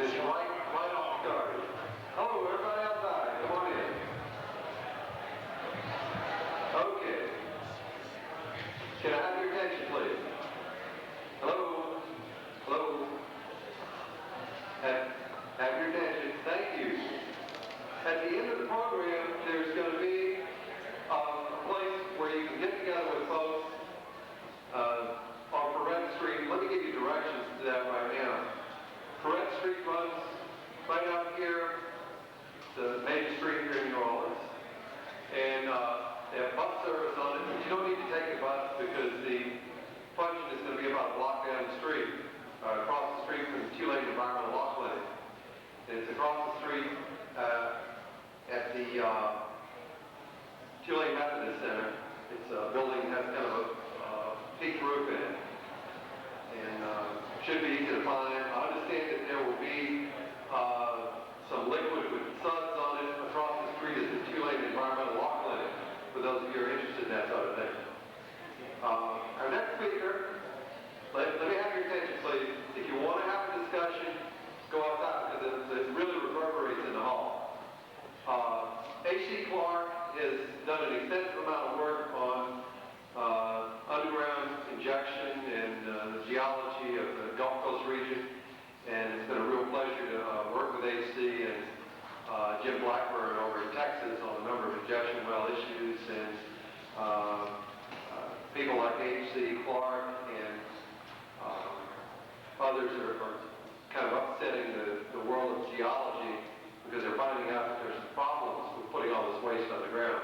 it's right off the start. Hello, everybody outside. Come on in. Okay. Can I have your attention, please? Hello? Hello? Have your attention. Thank you. At the end of the program, there's going to be a place where you can get together with folks on Perrette Street. Let me give you directions to that right now. Perrette Street runs right out here, the major street here in New Orleans. And they have bus service on it, but you don't need to take a bus because the function is going to be about a block down the street, across the street from the Tulane Environmental Law Clinic. And it's across the street at the Tulane Methodist Center. It's a building that has kind of a peaked roof in it. And should be easy to find. I understand that there will be some liquid with suds on it across the street at the Tulane Environmental Law Clinic, for those of you who are interested in that sort of thing. Our next speaker, let me have your attention, please. If you want to have a discussion, go outside because it really reverberates in the hall. H.C. Clark has done an extensive amount of work on underground injection and the geology of the Gulf Coast region, and it's been a real pleasure to work with H.C. and Jim Blackburn over in Texas on a number of injection well issues, and people like H.C. Clark and others are kind of upsetting the world of geology because they're finding out that there's some problems with putting all this waste on the ground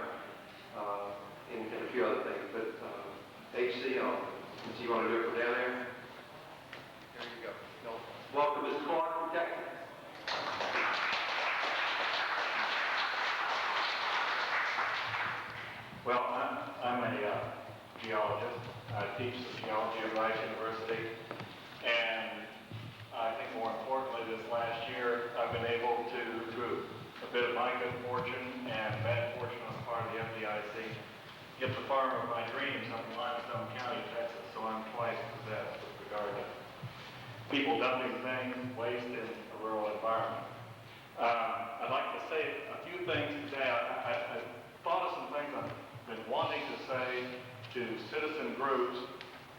and a few other things. But H.C., do you want to do it from down there? There you go. No. Welcome, Mr. Clark from Texas. Well, I'm a geologist. I teach geology at Rice University, and I think more importantly this last year I've been able to, through a bit of my good fortune and bad fortune on the part of the FDIC, get the farm of my dreams up in Limestone County, Texas, so I'm twice possessed with regard to people dumping things, waste in a rural environment. I'd like to say a few things today. I thought of some things I've been wanting to say to citizen groups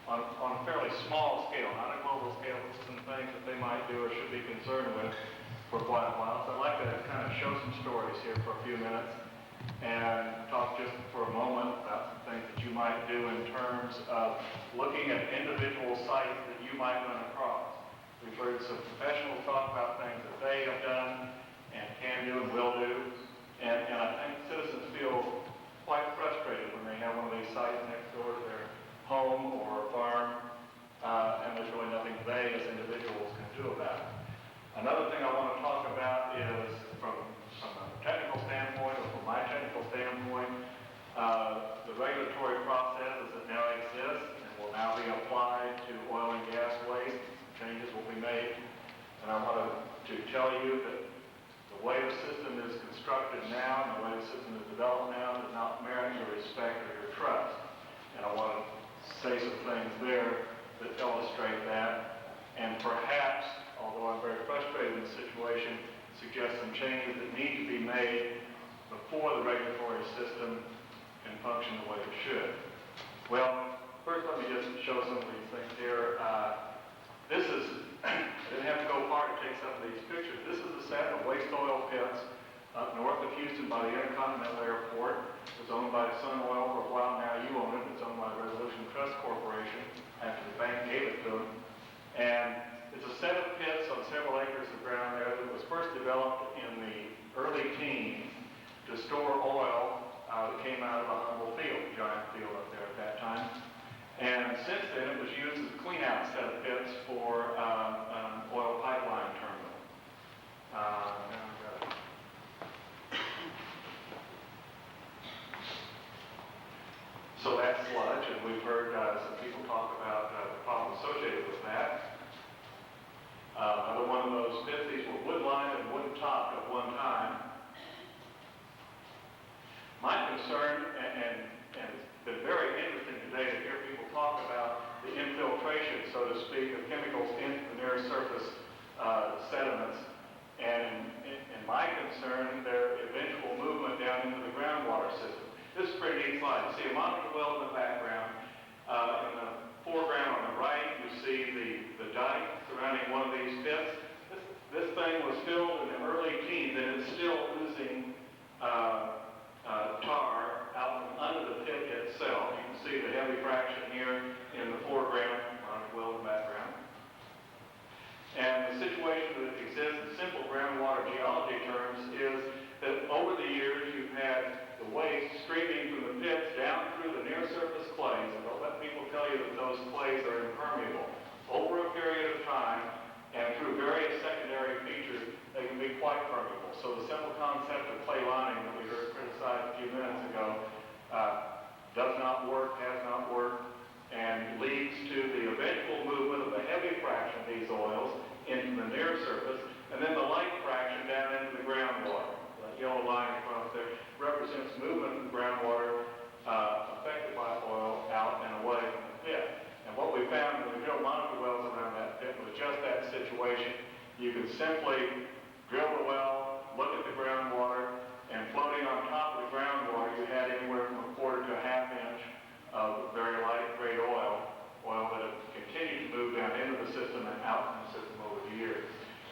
on a fairly small scale, not a global scale, but some things that they might do or should be concerned with for quite a while. So I'd like to kind of show some stories here for a few minutes and talk just for a moment about some things that you might do in terms of looking at individual sites that you might run across. We've heard some professionals talk about things that they have done and can do and will do, and I think citizens feel quite frustrated when they have one of these sites next door to their home or farm, and there's really nothing they as individuals can do about it. Another thing I want to talk about is from a technical standpoint, or from my technical standpoint, the regulatory processes that now exist and will now be applied to oil and gas waste. Changes will be made, and I want to tell you that the way the system is constructed now and the way the system is developed now does not merit your respect or your trust. And I want to say some things there that illustrate that, and perhaps, although I'm very frustrated in the situation, suggest some changes that need to be made before the regulatory system can function the way it should. Well, first let me just show some of these things here. This is, I didn't have to go far to take some of these pictures. This is a set of waste oil pits up north of Houston by the Intercontinental Airport. It was owned by Sun Oil for a while now. You own it. It's owned by the Resolution Trust Corporation after the bank gave it to them. And it's a set of pits on several acres of ground there that was first developed in the early teens to store oil that came out of a humble field, giant field up there at that time. And since then, it was used as a clean-out set of pits for an oil pipeline terminal. So that's sludge, and we've heard some people talk about the problem associated with that. Another one of those pits, these were wood-lined and wood-topped at one time. My concern, and it's been very interesting today to hear people talk about the infiltration, so to speak, of chemicals into the near surface sediments, and in my concern, their eventual movement down into the groundwater system. This is a pretty neat slide. You see a monitor well in the background. In the foreground on the right, you see the dike surrounding one of these pits. This thing was filled in the early teens, and it's still oozing tar out from under the pit itself. You can see the heavy fraction here in the foreground, monitor well in the background. And the situation that exists in simple groundwater geology terms is that over the years you've had the waste streaming from the pits down through the near surface clays, and don't let people tell you that those clays are impermeable. Over a period of time, and through various secondary features, they can be quite permeable. So the simple concept of clay lining that we heard criticized a few minutes ago does not work, has not worked, and leads to the eventual movement of the heavy fraction of these oils into the near surface, and then the light fraction down into the groundwater. The yellow line across there represents movement of the groundwater affected by oil out and away from the pit. And what we found when we drilled monitor wells around that pit was just that situation. You could simply drill the well, look at the groundwater, and floating on top of the groundwater, you had anywhere from a quarter to a half inch of very light grade oil that had continued to move down into the system and out from the system over the years.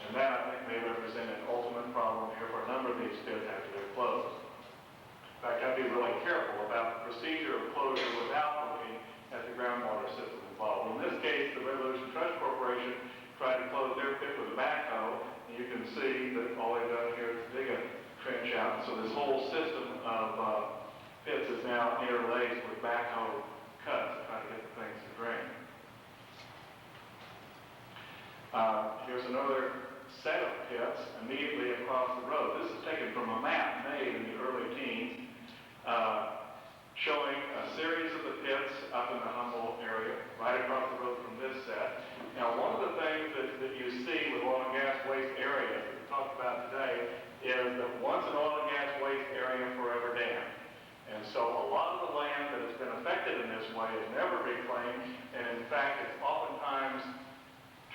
And that, I think, may represent an ultimate problem here for a number of these pits after they're closed. In fact, I'd be really careful about the procedure of closure without looking at the groundwater system involved. In this case, the Revolution Trust Corporation tried to close their pit with a backhoe, and you can see that all they've done here is dig a trench out. So this whole system of pits is now interlaced with backhoe cuts to try to get the things to drain. Here's another set of pits immediately across the road. This is taken from a map made in the early teens, showing a series of the pits up in the Humboldt area, right across the road from this set. Now, one of the things that you see with oil and gas waste areas that we talked about today is that once an oil and gas waste area, forever dammed. And so a lot of the land that has been affected in this way is never reclaimed, and in fact, it's oftentimes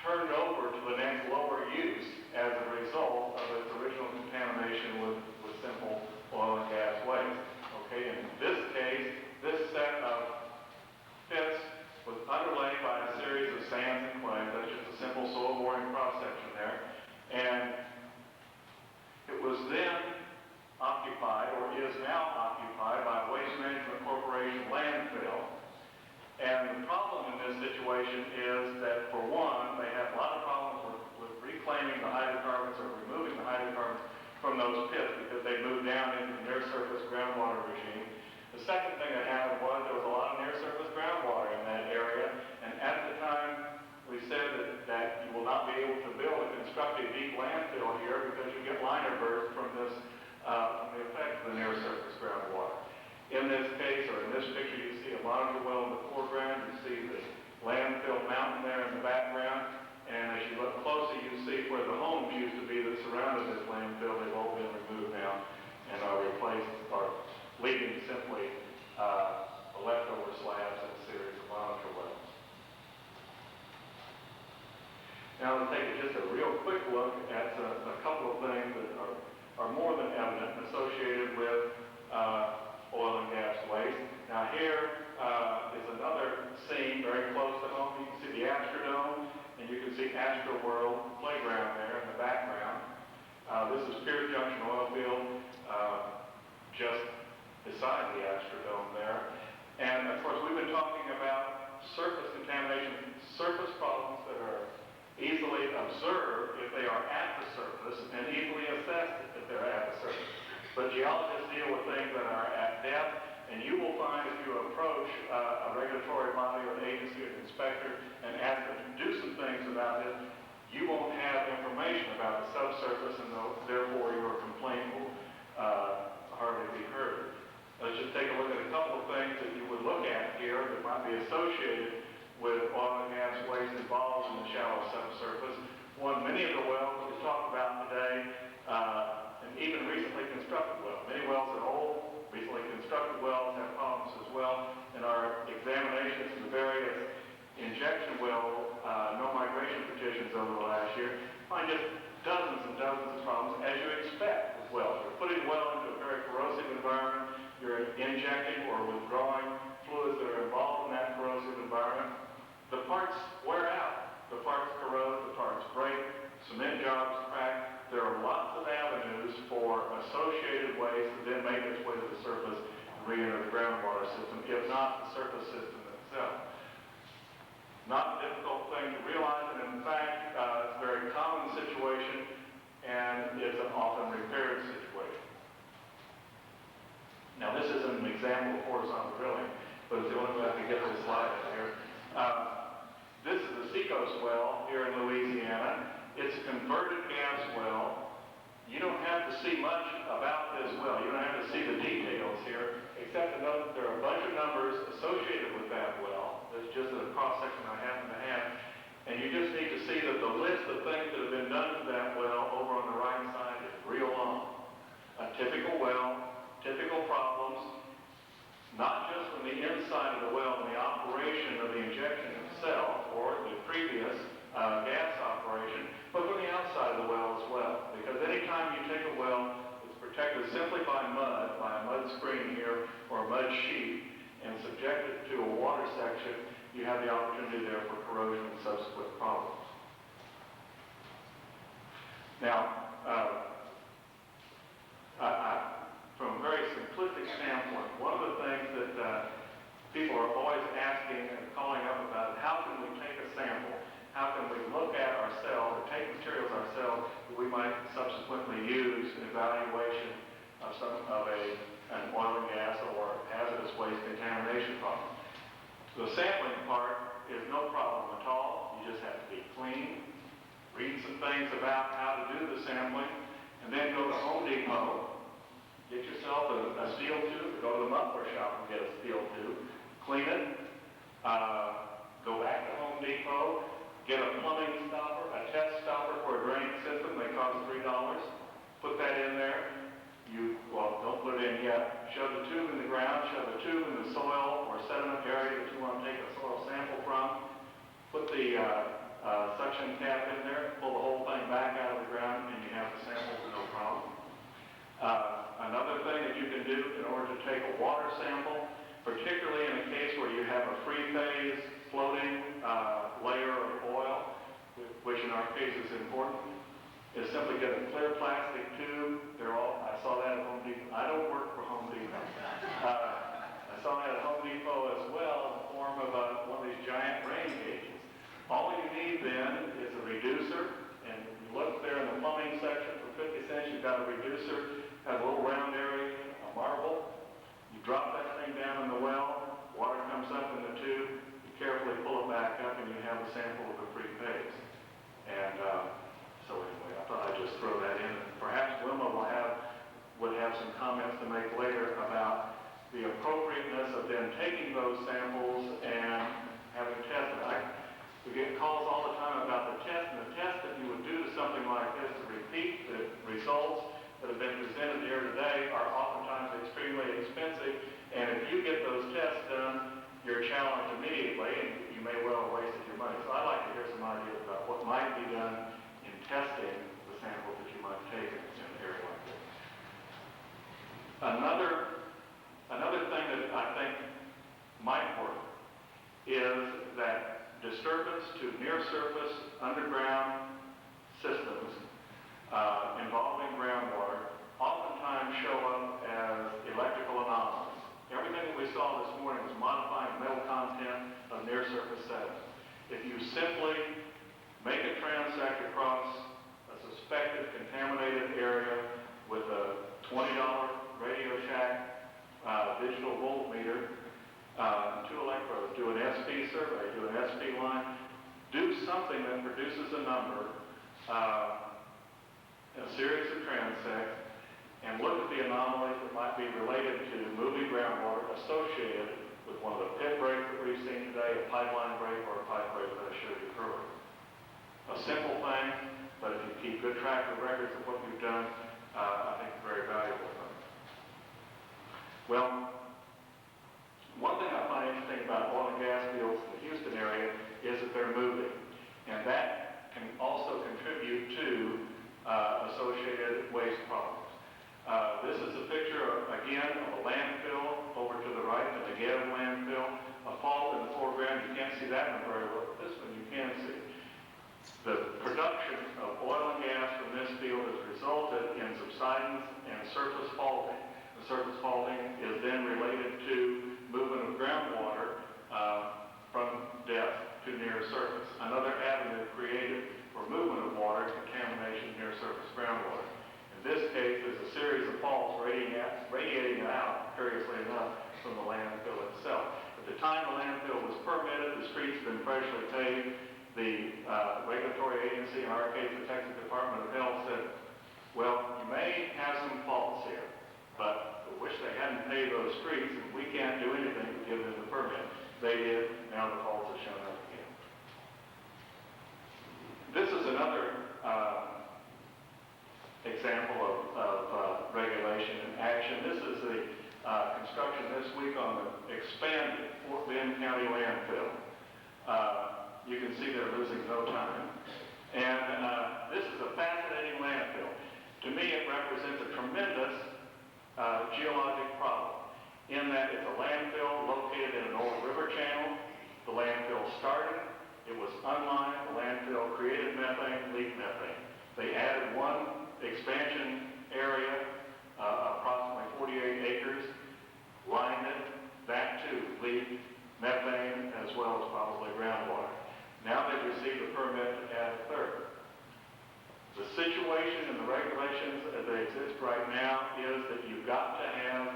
turned over to the next lower use as a result of its original contamination with simple oil and gas waste. Okay, in this case, this set of pits was underlaid by a series of sands and clays. That's just a simple soil boring cross-section there. And it was then occupied, or is now occupied, by Waste Management Corporation landfill. And the problem in this situation is that, for one, they have a lot of problems with reclaiming the hydrocarbons or removing the hydrocarbons from those pits because they moved down into the near-surface groundwater regime. The second thing that happened was there was a lot of near-surface groundwater in that area, and at the time we said that you will not be able to build a constructive deep landfill here because you get liner bursts from this, from the effect of the near-surface groundwater. In this case, or in this picture, you see a monitor well in the foreground, you see the landfill mountain there in the background, and as you look closely, you see where the homes used to be that surrounded this landfill. They've all been removed. But geologists deal with things that are at depth, and you will find if you approach a regulatory body or an agency or an inspector and ask them to do some things about it, you won't have information about the subsurface, and therefore your complaint will hardly be heard. Let's just take a look at a couple of things that you would look at here that might be associated with oil and gas waste involved in the shallow subsurface. One, many of the wells that we talked about today, and even recently constructed wells. Many wells are old, recently constructed wells have problems as well. In our examinations of the various injection well no migration petitions over the last year, find just dozens and dozens of problems, as you expect with wells. You're putting a well into a very corrosive environment, you're injecting or withdrawing fluids that are involved in that corrosive environment. The parts wear out, the parts corrode, the parts break, cement jobs crack. There are lots of avenues for associated waste that then make its way to the surface and re-enter the groundwater system, if not the surface system itself. Not a difficult thing to realize, and in fact, it's a very common situation, and it's an often repaired situation. Now, this isn't an example of horizontal drilling, but it's the only way I can get this slide in here. This is the Seacoast well here in Louisiana. It's a converted gas well. You don't have to see much about this well. You don't have to see the details here, except to note that there are a bunch of numbers associated with that well. There's just a cross-section I happen to have. And you just need to see that the list of things that have been done to that well over on the right side is real long. A typical well, typical problems, not just from the inside of the well and the operation of the injection itself or the previous gas operation, but from the outside of the well as well. Because anytime you take a well that's protected simply by a mud screen here or a mud sheet, and subject it to a water section, you have the opportunity there for corrosion and subsequent problems. Now, from a very simplistic standpoint, one of the things that people are always asking and calling up about is how can we take a sample? How can we look at ourselves or take materials ourselves that we might subsequently use in evaluation of an oil and gas or hazardous waste contamination problem? The sampling part is no problem at all. You just have to be clean, read some things about how to do the sampling, and then go to Home Depot, get yourself a steel tube, go to the muffler shop and get a steel tube, clean it, go back to Home Depot, get a plumbing stopper, a test stopper for a drainage system. They cost $3. Put that in there. Don't put it in yet. Shove the tube in the ground, shove the tube in the soil or sediment area that you want to take a soil sample from. Put the suction cap in there, pull the whole thing back out of the ground, and you have the sample, no problem. Another thing that you can do in order to take a water sample, particularly in a case where you have a free phase floating layer of oil, which in our case is important, is simply get a clear plastic tube. I saw that at Home Depot. I don't work for Home Depot. I saw that at Home Depot as well in the form of one of these giant rain gauges. All you need then is a reducer, and you look there in the plumbing section for 50 cents, you've got a reducer, has a little round area, a marble. You drop that thing down in the well, water comes up in the tube, you carefully pull it back up, and you have a sample of the free phase. And so anyway, I thought I'd just throw that in. Perhaps Wilma would have some comments to make later about the appropriateness of then taking those samples and having tested. We get calls all the time about the test, and the test that you would do to something like this to repeat the results that have been presented here today are oftentimes extremely expensive, and if you get those tests done, you're challenged immediately, and you may well have wasted your money. So I'd like to hear some ideas about what might be done in testing the samples that you might take in an area like this. Another thing that I think might work is that disturbance to near-surface underground systems involving groundwater oftentimes show up as electrical anomalies. Everything that we saw this morning was modifying metal content of near-surface sediment. If you simply make a transect across a suspected contaminated area with a $20 something that produces a number, a series of transects, and look at the anomalies that might be related to moving groundwater associated with one of the pit breaks that we've seen today, a pipeline break, or a pipe break that I showed you earlier. A simple thing, but if you keep good track of records of what you've done, I think it's a very valuable thing. Well, one thing I find interesting about oil and gas fields in the Houston area is that they're moving, and that can also contribute to associated waste problems. This is a picture, again, of a landfill over to the right, the Negev landfill, a fault in the foreground. You can't see that one very well, but this one you can see. The production of oil and gas from this field has resulted in subsidence and surface faulting. The surface faulting is then related to movement of groundwater from depth to near surface. Another avenue created for movement of water is contamination near surface groundwater. In this case, there's a series of faults radiating out, curiously enough, from the landfill itself. At the time the landfill was permitted, the streets had been freshly paved. The regulatory agency, in our case the Texas Department of Health, said, well, you may have some faults here, but we wish they hadn't paved those streets, and we can't do anything to give them the permit. They did. Now the faults have shown up again. This is another example of regulation in action. This is the construction this week on the expanded Fort Bend County landfill. You can see they're losing no time. And this is a fascinating landfill. To me, it represents a tremendous geologic problem in that it's a landfill located in an old river channel. The landfill started, it was unlined, the landfill created methane, leaked methane. They added one expansion area, approximately 48 acres, lined it, that too leaked methane as well as probably groundwater. Now they've received a permit to add a third. The situation and the regulations as they exist right now is that you've got to have,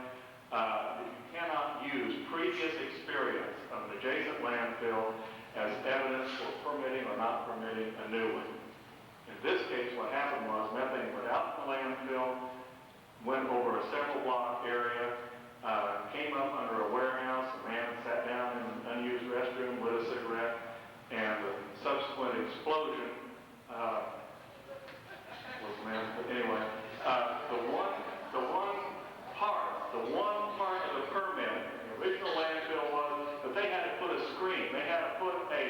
you cannot use previous experience of an adjacent landfill as evidence for permitting or not permitting a new one. In this case, what happened was methane went out from the landfill, went over a several block area, came up under a warehouse, a man sat down in an unused restroom, lit a cigarette, and the subsequent explosion was man. But anyway, the one part of the permit, the original landfill was that they had to put a screen. They had to put a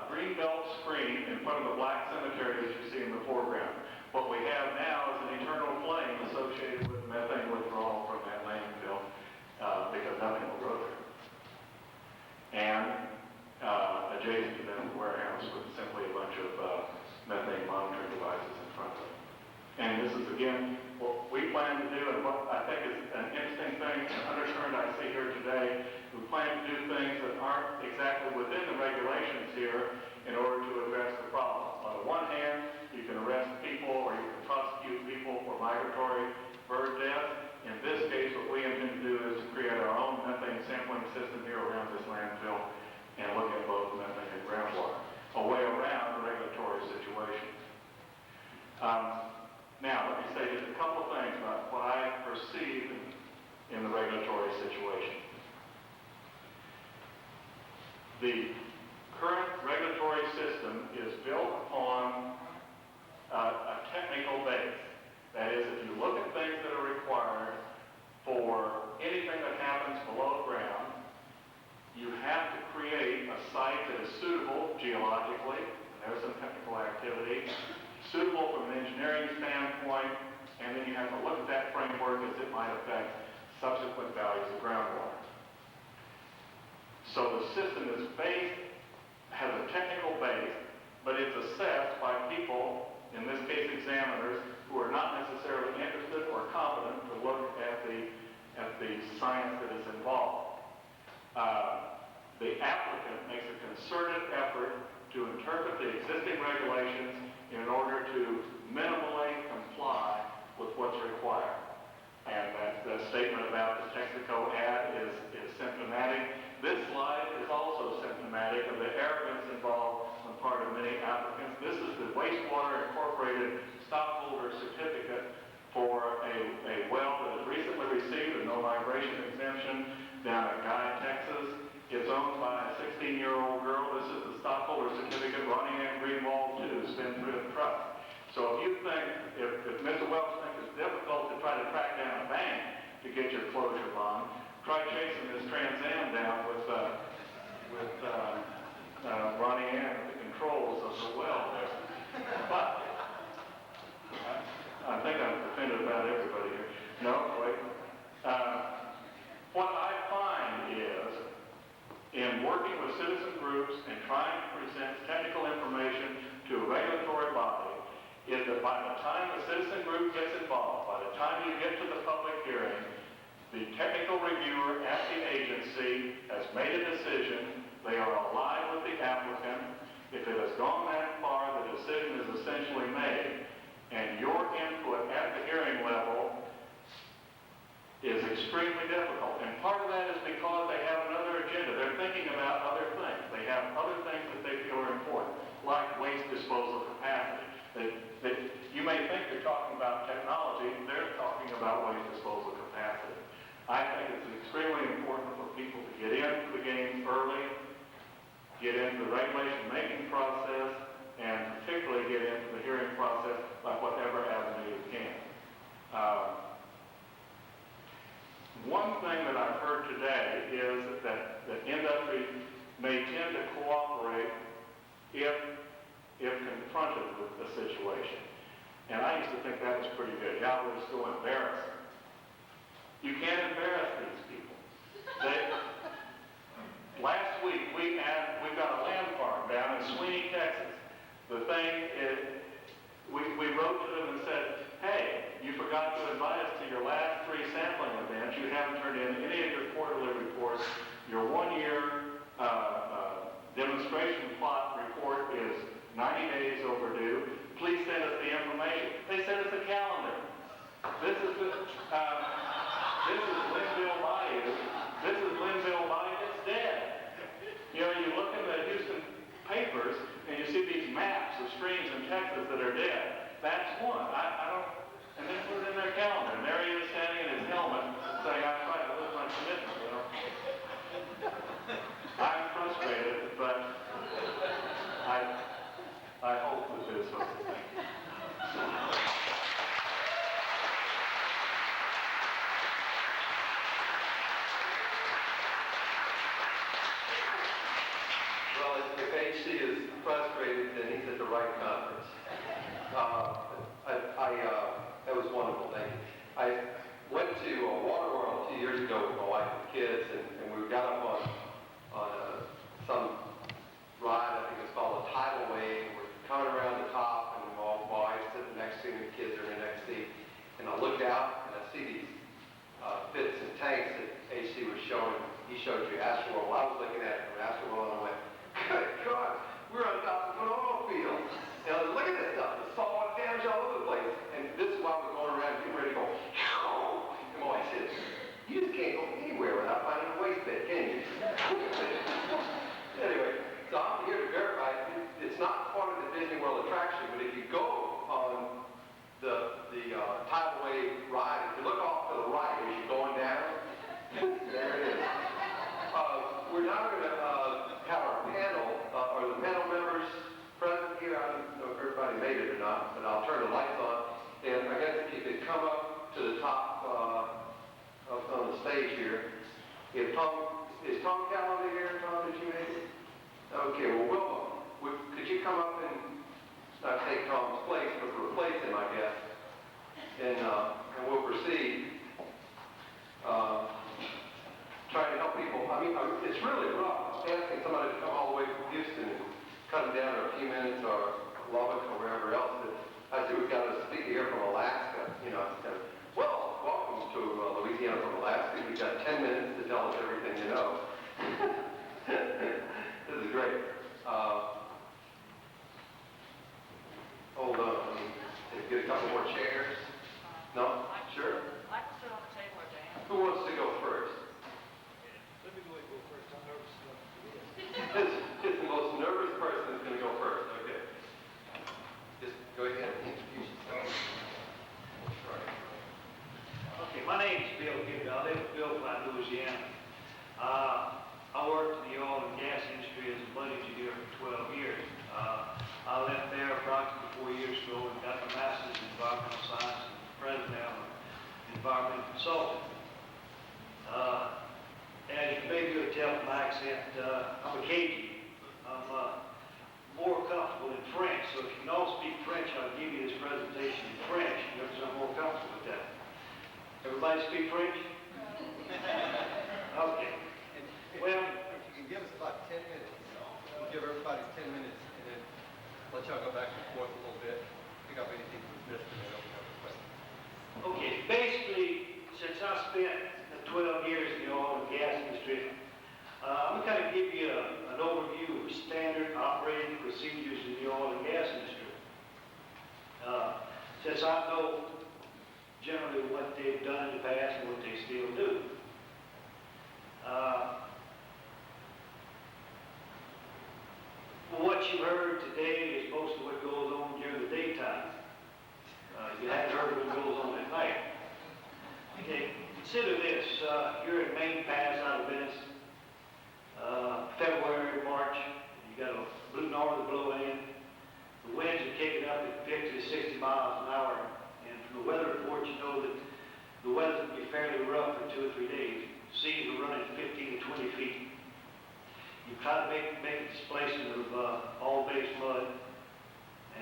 green belt screen in front of the black cemetery that you see in the foreground. What we have now is an eternal flame associated with methane withdrawal from that landfill because nothing will grow there. And adjacent to them, the warehouse with simply a bunch of methane monitoring devices in front of it. And this is, again, what we plan to do, and what I think is an interesting thing, an undercurrent I see here today. We plan to do things that aren't exactly within the regulations here in order to address the problem. On the one hand, you can arrest people or you can prosecute people for migratory bird death. In this case, what we intend to do is to create our own methane sampling system here around this landfill and look at both methane and groundwater, a way around the regulatory situation. Now, let me say just a couple of things about what I perceive in the regulatory situation. The current regulatory system is built upon a technical base. That is, if you look at things that are required for anything that happens below ground, you have to create a site that is suitable geologically, and there's some technical activity, suitable from an engineering standpoint, and then you have to look at that framework as it might affect subsequent values of groundwater. So the system is based, has a technical base, but it's assessed by people, in this case examiners, who are not necessarily interested or competent to look at the science that is involved. The applicant makes a concerted effort to interpret the existing regulations in order to minimally comply with what's required. And that statement about the Texaco ad is symptomatic. This slide is also symptomatic of the arrogance and so embarrassing. You can't embarrass these people. Last week, we've got a land farm down in Sweeney, Texas. The thing is, we wrote to them and said, hey, you forgot to invite us to your last 3 sampling events. You haven't turned in any of your quarterly reports. Your 1-year demonstration plot report is 90 days overdue. Please send us the information. They sent us a calendar. This is Linville Bayou. This is Linville Bayou. It's dead. You know, you look in the Houston papers and you see these maps of streams in Texas that are dead. That's one. I don't. And they put it in their calendar. And there he is standing in his helmet saying, "I tried to live my commitment." You know. I'm frustrated, but I hope that there's something. Well, if HC is frustrated, then he's at the right conference. That was wonderful, thank you. I went to Waterworld 2 years ago with my wife and kids, and we got up on some ride, I think it's called a tidal wave. We're coming around the top, and my wife sitting next to me, the kids are in the next seat. And I looked out, and I see these pits and tanks that HC was showing. He showed you Astroworld. I was looking at it from Astroworld, and I went, good God, we're on top of an oil field. And I was look at this stuff, the saltwater damage all over the place. And this is why we're going around getting ready to go, and my wife said, you just can't go anywhere without finding a waste bed, can you? Anyway, so I'm here to verify, it's not part of the Disney World attraction, but if you go on the tidal wave ride, if you look off to the right as you're going down, there it is. We're now going to have our panel, or the panel members present here. I don't know if everybody made it or not, but I'll turn the lights on. And I guess if you could come up to the top on the stage here. Is Tom Calloway here? Tom, did you make it? Okay, well, Wilma, could you come up and not take Tom's place, but replace him, I guess. And we'll proceed. Trying to help people. I mean, it's really rough asking somebody to come all the way from Houston and cut them down to a few minutes or Lubbock or wherever else. I see we've got a speaker here from Alaska. You know, it's kind of, well, welcome to Louisiana from Alaska. We've got 10 minutes to tell us everything you know. This is great. Hold on. Let me get a couple more chairs. No? Sure? I can sit on the table or down. Who wants to go first? Let me go ahead and go first. I'm nervous enough to do It's the most nervous person who's going to go first. Okay. Just go ahead and introduce yourself. Okay, my name is Bill Gibb. I live in Philpott, Louisiana. I worked in the oil and gas industry as a mud engineer for 12 years. I left there approximately 4 years ago and got my master's in environmental science and president now of an environmental consultant. As you may be able to tell from my accent, I'm a Cajun. I'm more comfortable in French, so if you can all speak French, I'll give you this presentation in French because I'm more comfortable with that. Everybody speak French? Okay. Well, if you can give us about 10 minutes, we'll give everybody 10 minutes and then let y'all go back and forth a little bit, pick up anything we've missed, and then open up the questions. okay, basically, since I spent 12 years in the oil and gas industry, I'm going to kind of give you an overview of standard operating procedures in the oil and gas industry. Since I know generally what they've done in the past and what they still do. What you heard today is most of what goes on during the daytime. You haven't heard what goes on at night. Okay, consider this. You're in Main Pass out of Venice, February, March. You got a blue norther blowing in. The winds are kicking up at 50 to 60 miles an hour. And from the weather report, you know that the weather will be fairly rough for 2 or 3 days. Seas are running 15 to 20 feet. You try to make a displacement of all-base mud,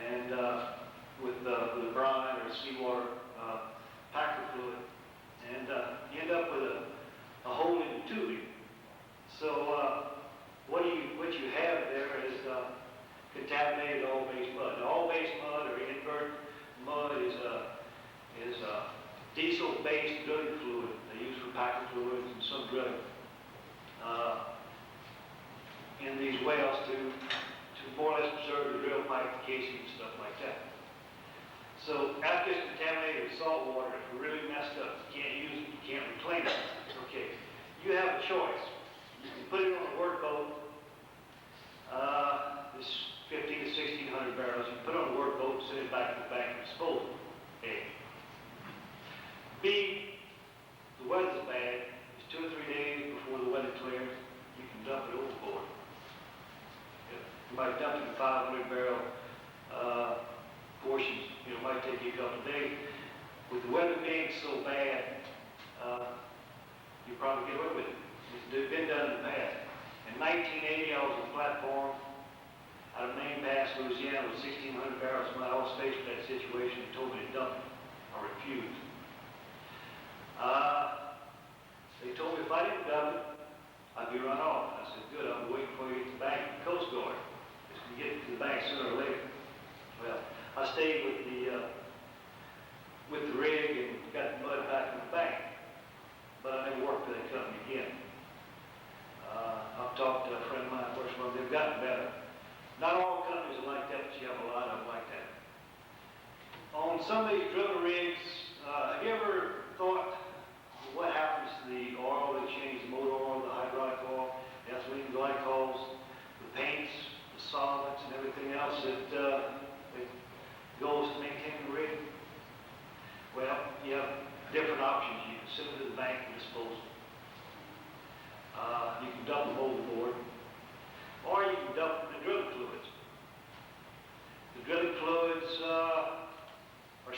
and with brine or seawater diesel-based drilling fluid they use for packing fluids and some drilling in these wells to more or less preserve the drill pipe, the casing, and stuff like that. So after it's contaminated with salt water, it's really messed up. You can't use it, you can't reclaim it. Okay, you have a choice. You can put it on a workboat. This 15 to 1600 barrels. You put it on a workboat, send it back to the bank and dispose of it. A. B, the weather's bad. It's 2 or 3 days before the weather clears. You can dump it overboard. You might dump it in 500 barrel portions. It might take you a couple of days. With the weather being so bad, you probably get away with it. It's been done in the past. In 1980, I was on a platform out of Maine Pass, Louisiana, with 1,600 barrels. I was faced with that situation and told me to dump it. I refused. They told me if I didn't dump it, I'd be run off. I said, good, I'm waiting for you at the bank, the Coast Guard. It's going to get to the bank sooner or later. Well, I stayed with the rig and got the mud back in the bank. But I never worked for that company again. I've talked to a friend of mine, first one, they've gotten better. Not all companies are like that, but you have a lot of them like that. On some of these drilling rigs, have you ever thought what happens to the oil? They change the motor oil, the hydraulic oil, the ethylene glycols, the paints, the solvents, and everything else that goes to maintain the rig? Well, you have different options. You can send it to the bank and dispose of it. You can dump them overboard, or you can dump the drilling fluids. The drilling fluids are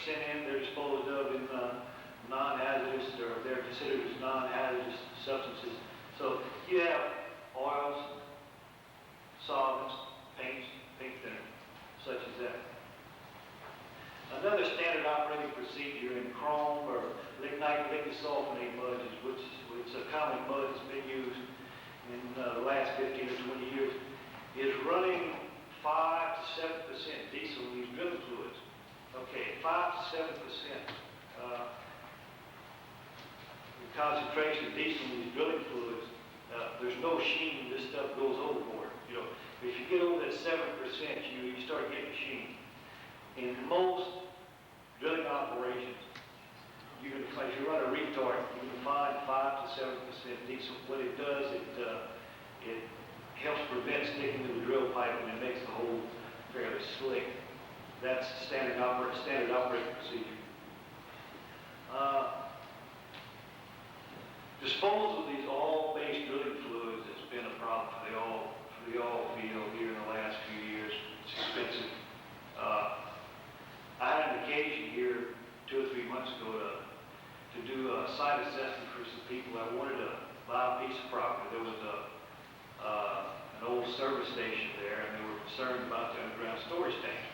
sent in, they're disposed of in non-hazardous, or they're considered as non-hazardous substances. So you have oils, solvents, paints, paint thinner, such as that. Another standard operating procedure in chrome or lignite sulfonate muds, which is a common mud that's been used in the last 15 or 20 years, is running 5 to 7% diesel in these drilling fluids. Okay, 5 to 7%. The concentration of diesel in these drilling fluids, there's no sheen. This stuff goes overboard. If you get over that 7%, you start getting sheen. In most drilling operations, if you run a retard, you can find 5 to 7% diesel. What it does, it helps prevent sticking to the drill pipe, and it makes the hole fairly slick. That's standard operating procedure. Disposal of these oil-based drilling fluids has been a problem for the oil field here in the last few years. It's expensive. I had an occasion here 2 or 3 months ago to do a site assessment for some people that wanted to buy a piece of property. There was an old service station there, and they were concerned about the underground storage tank.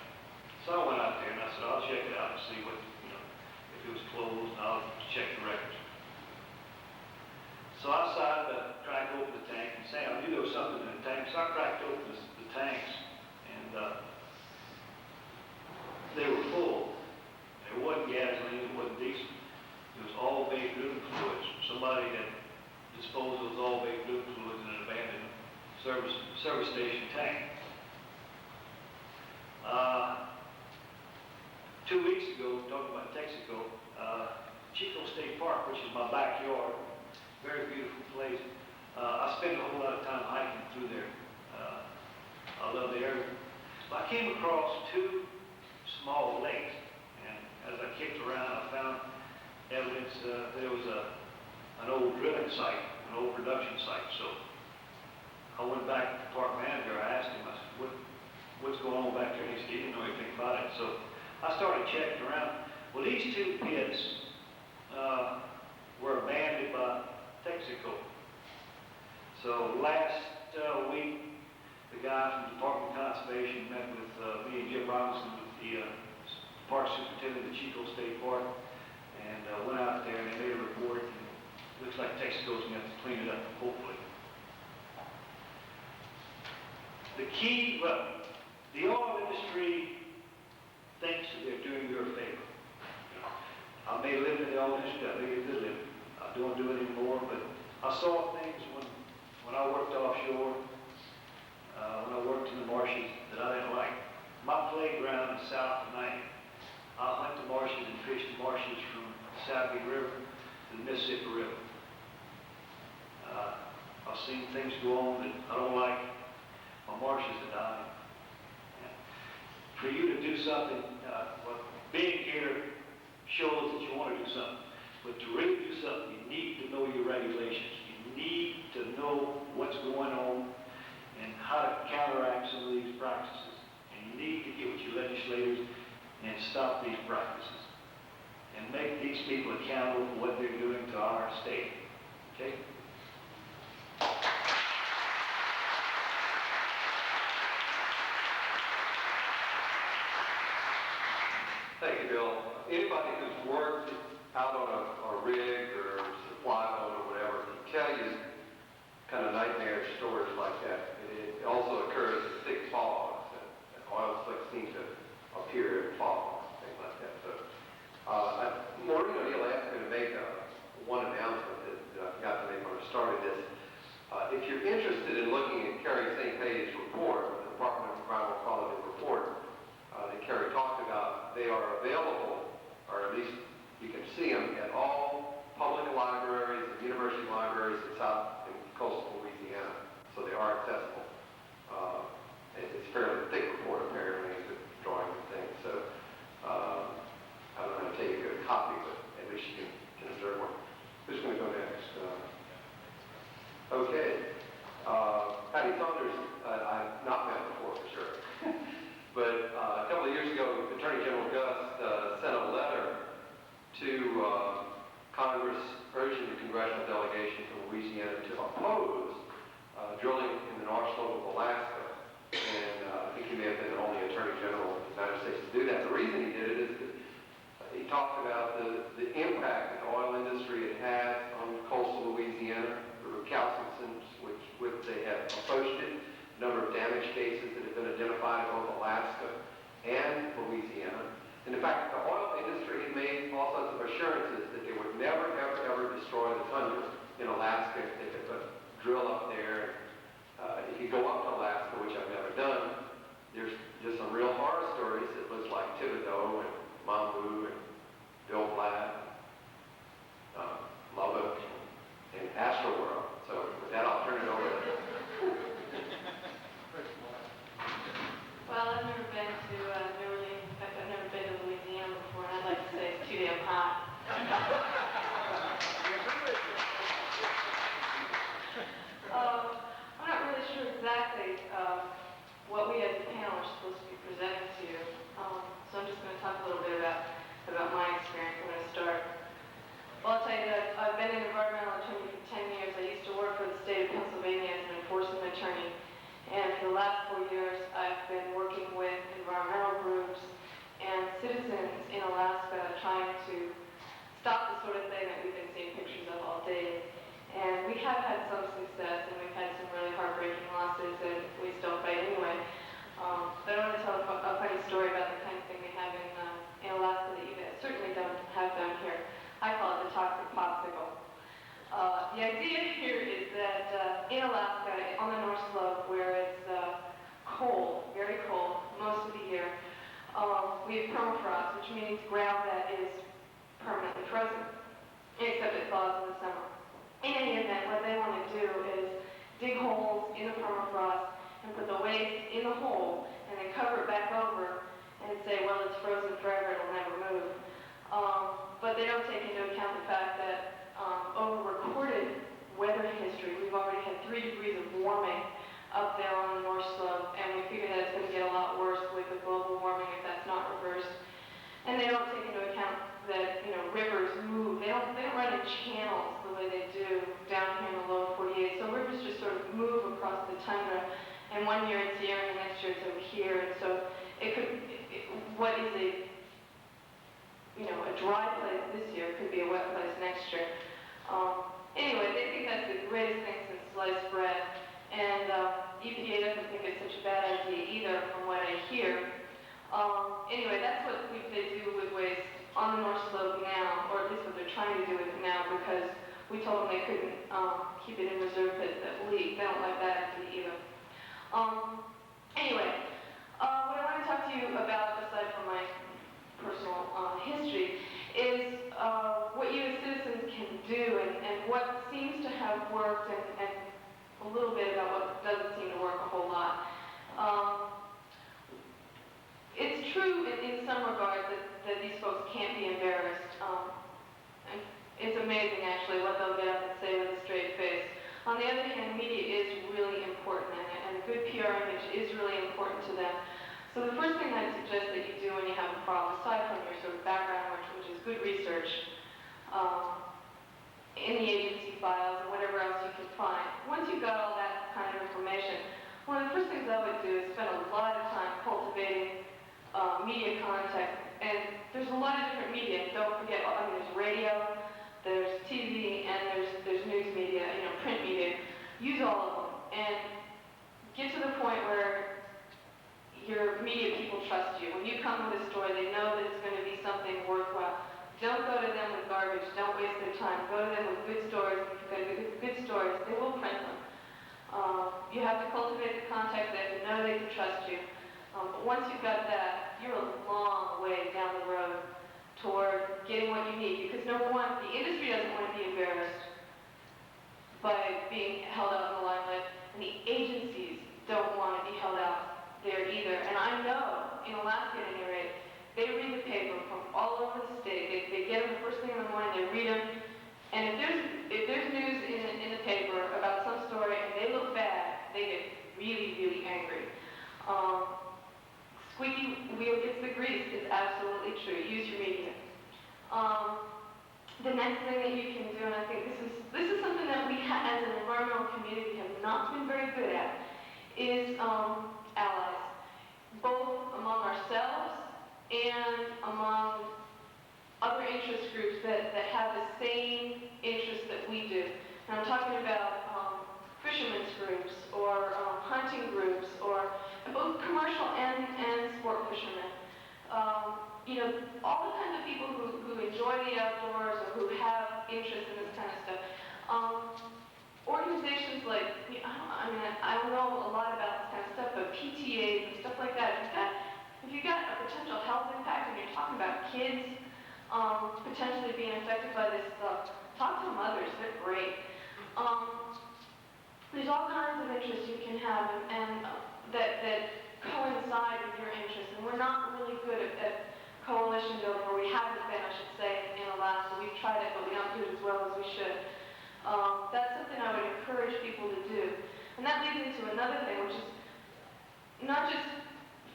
So I went out there and I said, I'll check it out and see what, if it was closed, and I'll check the records. So I decided to crack open the tank and say, I knew there was something in the tank, so I cracked open the tanks, and they were full. It wasn't gasoline, it wasn't diesel. It was all-based drilling fluids. Somebody had disposed of those all-based drilling fluids in an abandoned service station tank. 2 weeks ago, talking about Texaco, Chico State Park, which is my backyard, very beautiful place. I spend a whole lot of time hiking through there. I love the area. But I came across 2 small lakes, and as I kicked around, I found evidence there was an old drilling site, an old production site. So I went back to the park manager. I asked him, I said, what's going on back there? And he said, he didn't know anything about it. So I started checking around. Well, these 2 pits were abandoned by Texaco. So last week, the guy from the Department of Conservation met with me and Jim Robinson, with the park superintendent of Chico State Park, and went out there and they made a report, and it looks like Texaco's going to have to clean it up, hopefully. The key, the oil industry thinks that they're doing you a favor. I'm made a living in the oil industry, I made a good living. I don't do it anymore, but I saw things when I worked offshore, when I worked in the marshes that I didn't like. My playground is south of Maine. I hunt the marshes and fish the marshes from the Sabi River to the Mississippi River. I've seen things go on that I don't like. My marshes are dying. For you to do something, well, being here shows that you want to do something. But to really do something, you need to know your regulations. You need to know what's going on and how to counteract some of these practices. And you need to get with your legislators and stop these practices. And make these people accountable for what they're doing to our state. Okay? Thank you, Bill. Anybody who's worked out on a rig or supply boat or whatever can tell you kind of nightmare stories like that. It also occurs in thick fogs, and oil slicks seem to appear in fog, things like that. So, Maureen O'Neill asked me to make one announcement that I forgot to make when I started this. If you're interested in looking at Kerry St. Pay's report, the Department of Environmental Quality report that Kerry talked about, they are available, or at least you can see them at all public libraries and university libraries in South and coastal Louisiana. So they are accessible. It's a fairly thick report apparently, with drawing and things. So I don't know how to take a good copy, but at least you can observe one. Who's going to go next? Okay. Patty Saunders, I've not met before for sure. But a couple of years ago, Attorney General Gus sent a letter to Congress urging the congressional delegation from Louisiana to oppose drilling in the North Slope of Alaska. And I think he may have been the only Attorney General of the United States to do that. The reason he did it is that he talked about the impact that the oil industry had had on coastal Louisiana, the recalcitrance which they have approached it, the number of damage cases that have been identified in both Alaska and Louisiana. And in fact, the oil industry had made all sorts of assurances that they would never, ever, ever destroy the tundra in Alaska if they could drill up there. If you go up to Alaska, which I've never done, there's just some real horror stories. It looks like Thibodeau and Mambu and Bill Platt, Lubbock, and Astroworld. So with that, I'll turn it over to Well, I've never been to New Orleans. In fact, I've never been to Louisiana before, and I'd like to say it's too damn hot. I'm not really sure exactly what we as a panel are supposed to be presenting to you. So I'm just going to talk a little bit about my experience. I'm going to start. Well, I'll tell you that I've been an environmental attorney for 10 years. I used to work for the state of Pennsylvania as an enforcement attorney. And for the last 4 years, I've been working with environmental groups and citizens in Alaska trying to stop the sort of thing that we've been seeing pictures of all day. And we have had some success, and we've had some really heartbreaking losses, and we still fight anyway. But I want to tell a funny story about the kind of thing we have in Alaska that you guys certainly don't have down here. I call it the toxic popsicle. The idea here is that in Alaska, on the North Slope, where it's cold, very cold, most of the year, we have permafrost, which means ground that is permanently frozen, except it thaws in the summer. In any event, what they want to do is dig holes in the permafrost and put the waste in the hole and then cover it back over and say, well, it's frozen forever, it'll never move. But they don't take into account the fact that over recorded weather history, we've already had 3 degrees of warming up there on the North Slope, and we figure that it's going to get a lot worse with the global warming if that's not reversed. And they don't take into account that, rivers move. They don't run in channels the way they do down here in the lower 48. So rivers just sort of move across the tundra, and one year it's here, and the next year it's over here. And so what is a dry place this year could be a wet place next year. Anyway, they think that's the greatest thing since sliced bread, and EPA doesn't think it's such a bad idea either, from what I hear. Anyway, that's what they do with waste on the North Slope now, or at trying to do with it now because we told them they couldn't keep it in reserve pits that leak. They don't like that idea either. Anyway, what I want to talk to you about, aside from my personal history, is what you as citizens can do and what seems to have worked and a little bit about what doesn't seem to work a whole lot. It's true in some regards that these folks can't be embarrassed. And it's amazing, actually, what they'll get up and say with a straight face. On the other hand, media is really important, and a good PR image is really important to them. So the first thing I'd suggest that you do when you have a problem, aside from your sort of background, which is good research in the agency files and whatever else you can find, once you've got all that kind of information, one of the first things I would do is spend a lot of time cultivating media contact. And there's a lot of different media. Don't forget, I mean, there's radio, there's TV, and there's news media, print media. Use all of them and get to the point where your media people trust you. When you come with a story, they know that it's going to be something worthwhile. Don't go to them with garbage. Don't waste their time. Go to them with good stories. If you've got good stories, they will print them. You have to cultivate the contact that know they can trust you. But once you've got that, you're a long way down the road toward getting what you need. Because number one, the industry doesn't want to be embarrassed by being held out in the limelight, and the agencies don't want to be held out there either. And I know, in Alaska at any rate, they read the paper from all over the state. They get them the first thing in the morning, they read them, and if there's news in the paper about some story and they look bad, they get really, really angry. Squeaky wheel gets the grease is absolutely true. Use your media. The next thing that you can do, and I think this is something that we as an environmental community have not been very good at, is allies, both among ourselves and among other interest groups that have the same interests that we do. And I'm talking about fishermen's groups or hunting groups or both commercial and sport fishermen. All the kinds of people who enjoy the outdoors or who have interest in this kind of stuff. Organizations like, I don't know a lot about this kind of stuff, but PTAs and stuff like that. If you've got a potential health impact and you're talking about kids potentially being affected by this stuff, talk to mothers, they're great. There's all kinds of interests you can have and that coincide with your interests, and we're not really good at coalition building, or we haven't been, I should say, in Alaska. We've tried it, but we don't do it as well as we should. That's something I would encourage people to do. And that leads into another thing, which is not just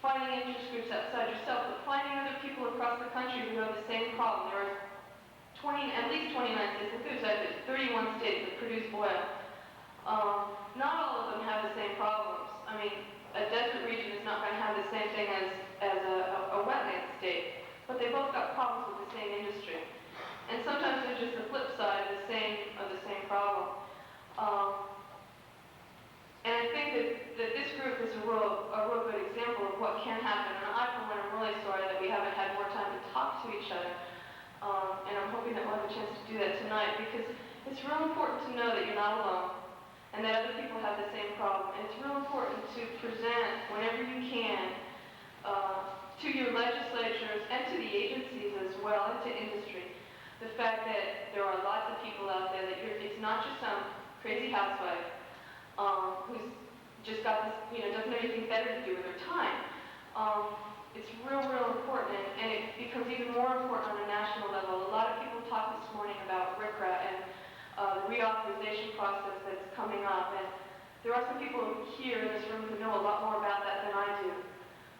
finding interest groups outside yourself, but finding other people across the country who have the same problem. There are at least 29 states, there's 31 states that produce oil. Not all of them have the same problems. I mean, a desert region is not going to have the same thing as a wetland state, but they both got problems with the same industry. And sometimes they're just the flip side of the same problem. And I think that this group is a real good example of what can happen. And I, for one, am really sorry that we haven't had more time to talk to each other. And I'm hoping that we'll have a chance to do that tonight, because it's real important to know that you're not alone and that other people have the same problem. And it's real important to present, whenever you can, to your legislatures and to the agencies as well, and to industry, the fact that there are lots of people out there that it's not just some crazy housewife who's just got this, doesn't have anything better to do with her time. It's real important, and it becomes even more important on a national level. A lot of people talked this morning about RCRA and the reauthorization process that's coming up, and there are some people here in this room who know a lot more about that than I do,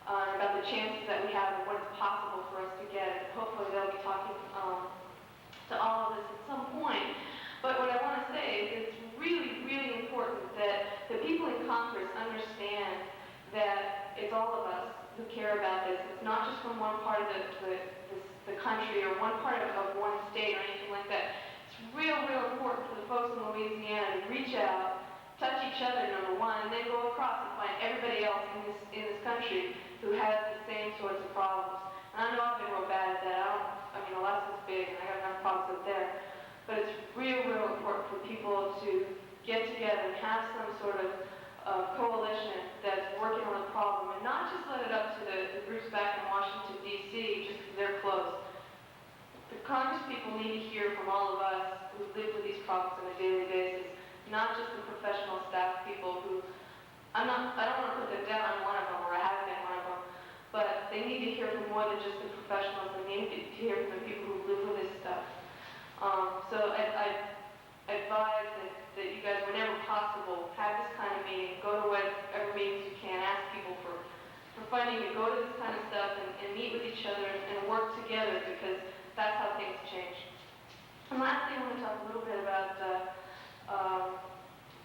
about the chances that we have and what is possible for us to get, and hopefully they'll be talking to all of us at some point. But what I want to say is it's really important that the people in Congress understand that it's all of us who care about this. It's not just from one part of the country or one part of one state or anything like that. It's real important for the folks in Louisiana to reach out, touch each other, number one, and then go across and find everybody else in this country who has the same sorts of problems. And And I know I've been real bad at that. I mean, Alaska's big, and I got enough problems up there. But it's real important for people to get together and have some sort of coalition that's working on the problem, and not just let it up to the groups back in Washington, D.C., just because they're close. The Congress people need to hear from all of us who live with these problems on a daily basis, not just the professional staff people who, I don't want to put them down. I'm one of them, or I have been one of them, but they need to hear from more than just the professionals. They need to hear from the people who live with this stuff. So I advise that you guys, whenever possible, have this kind of meeting, go to whatever meetings you can, ask people for funding to go to this kind of stuff and meet with each other and work together, because that's how things change. And lastly, I want to talk a little bit about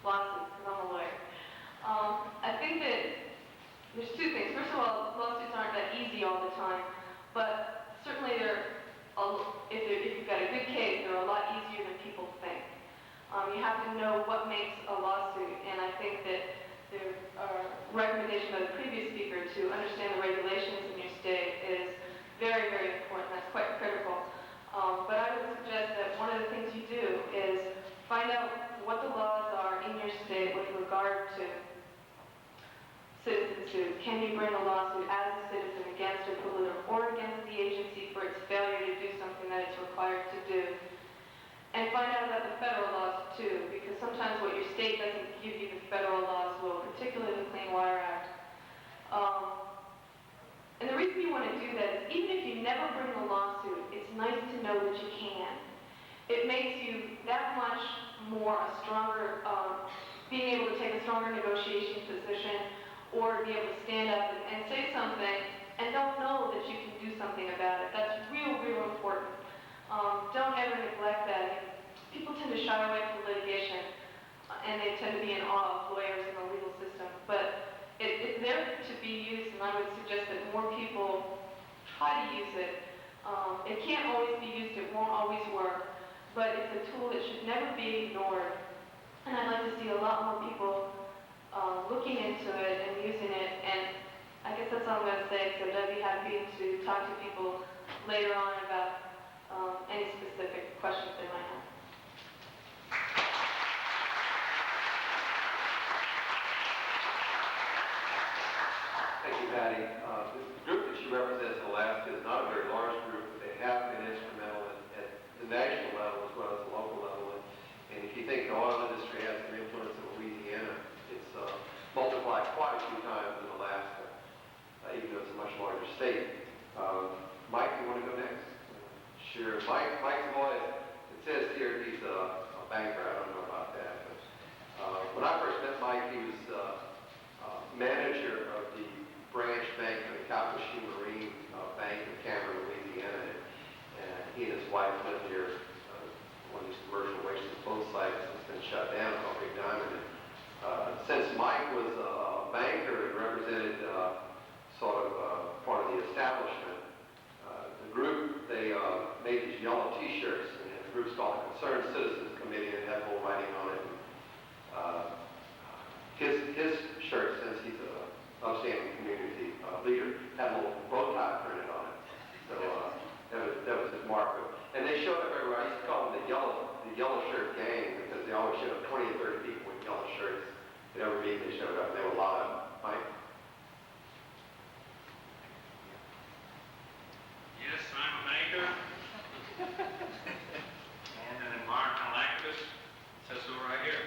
lawsuits, because I'm a lawyer. I think that there's two things. First of all, lawsuits aren't that easy all the time, but certainly if you've got a good case, they're a lot easier than people think. You have to know what makes a lawsuit, and I think that the recommendation by the previous speaker to understand the regulations in your state is very, very important. That's quite critical. But I would suggest that one of the things you do is find out what the laws are in your state with regard to citizen suit. Can you bring a lawsuit as a citizen against a polluter or against the agency for its failure to do something that it's required to do? And find out about the federal laws too, because sometimes what your state doesn't give you, the federal laws will, particularly the Clean Water Act. And the reason you want to do that is even if you never bring a lawsuit, it's nice to know that you can. It makes you that much more a stronger, being able to take a stronger negotiation position, or be able to stand up and say something and don't know that you can do something about it. That's real, real important. Don't ever neglect that. People tend to shy away from litigation, and they tend to be in awe of lawyers in the legal system. But it's there to be used, and I would suggest that more people try to use it. It can't always be used. It won't always work. But it's a tool that should never be ignored. And I'd like to see a lot more people looking into it and using it. And I guess that's all I'm going to say, because I'd be happy to talk to people later on about any specific questions they might have. Thank you, Patty. The group that she represents in Alaska is not a very large group, but they have been instrumental at the national level as well as the local level. And if you think the oil industry has some influence in Louisiana, it's multiplied quite a few times in Alaska, even though it's a much larger state. Mike, you want to go next? Sure. Mike's boy, it says here he's a banker. I don't know about that. But when I first met Mike, he was manager of the branch bank of the Calcasieu Marine Bank in Cameron, Louisiana. And he and his wife lived here. One of these commercial waste disposal sites has been shut down called Big Diamond. Since Mike was a banker and represented sort of part of the establishment, the group, they made these yellow T-shirts, and the group's called the Concerned Citizens Committee, and had a little writing on it. His shirt, since he's an upstanding community leader, had a little bow tie printed on it. So that was his mark. And they showed up everywhere. I used to call them the yellow shirt gang, because they always showed up 20 or 30 people with yellow shirts. At every meeting they showed up, and there were a lot of them. Mike? Yes, I'm a banker and an environmental activist. It says so right here.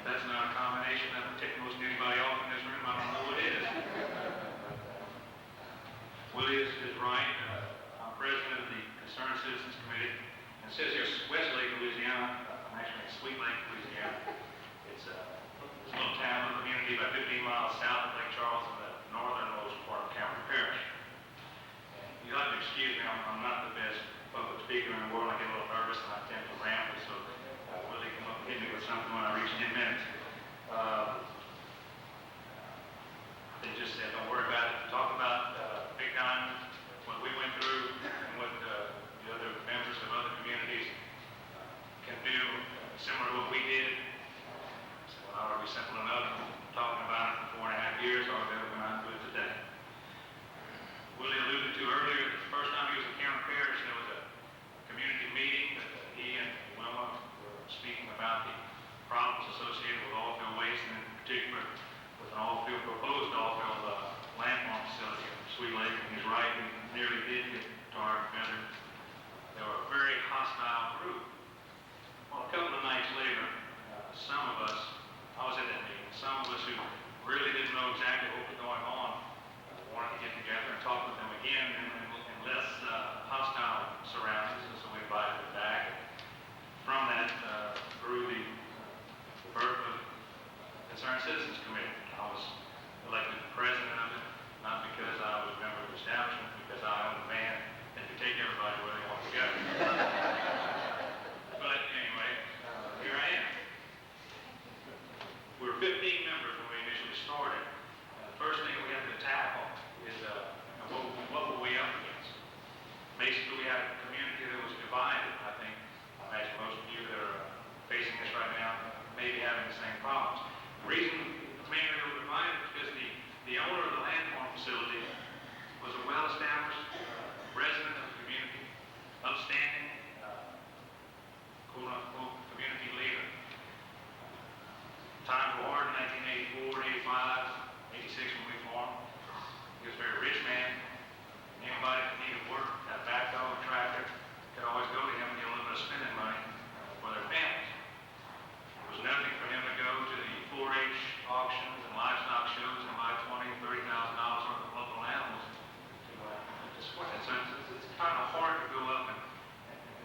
That's not a combination that would tick most anybody off in this room. I don't know what it is. Willie is right. I'm president of the Concerned Citizens Committee. And it says here Westlake, Louisiana. I'm actually in Sweet Lake, Louisiana. It's a little town, little community about 15 miles south of Lake Charles in the northernmost part of Cameron Parish. You'll have to excuse me, I'm not the best public speaker in the world. I get a little nervous and I tend to ramble, so Willie come up and hit me with something when I reach 10 minutes. They just said, don't worry about it. Talk about big time, what we went through and what the other members of other communities can do similar to what we did. So well, are we simple enough talking about it for 4.5 years, or are we going to do it today? Willie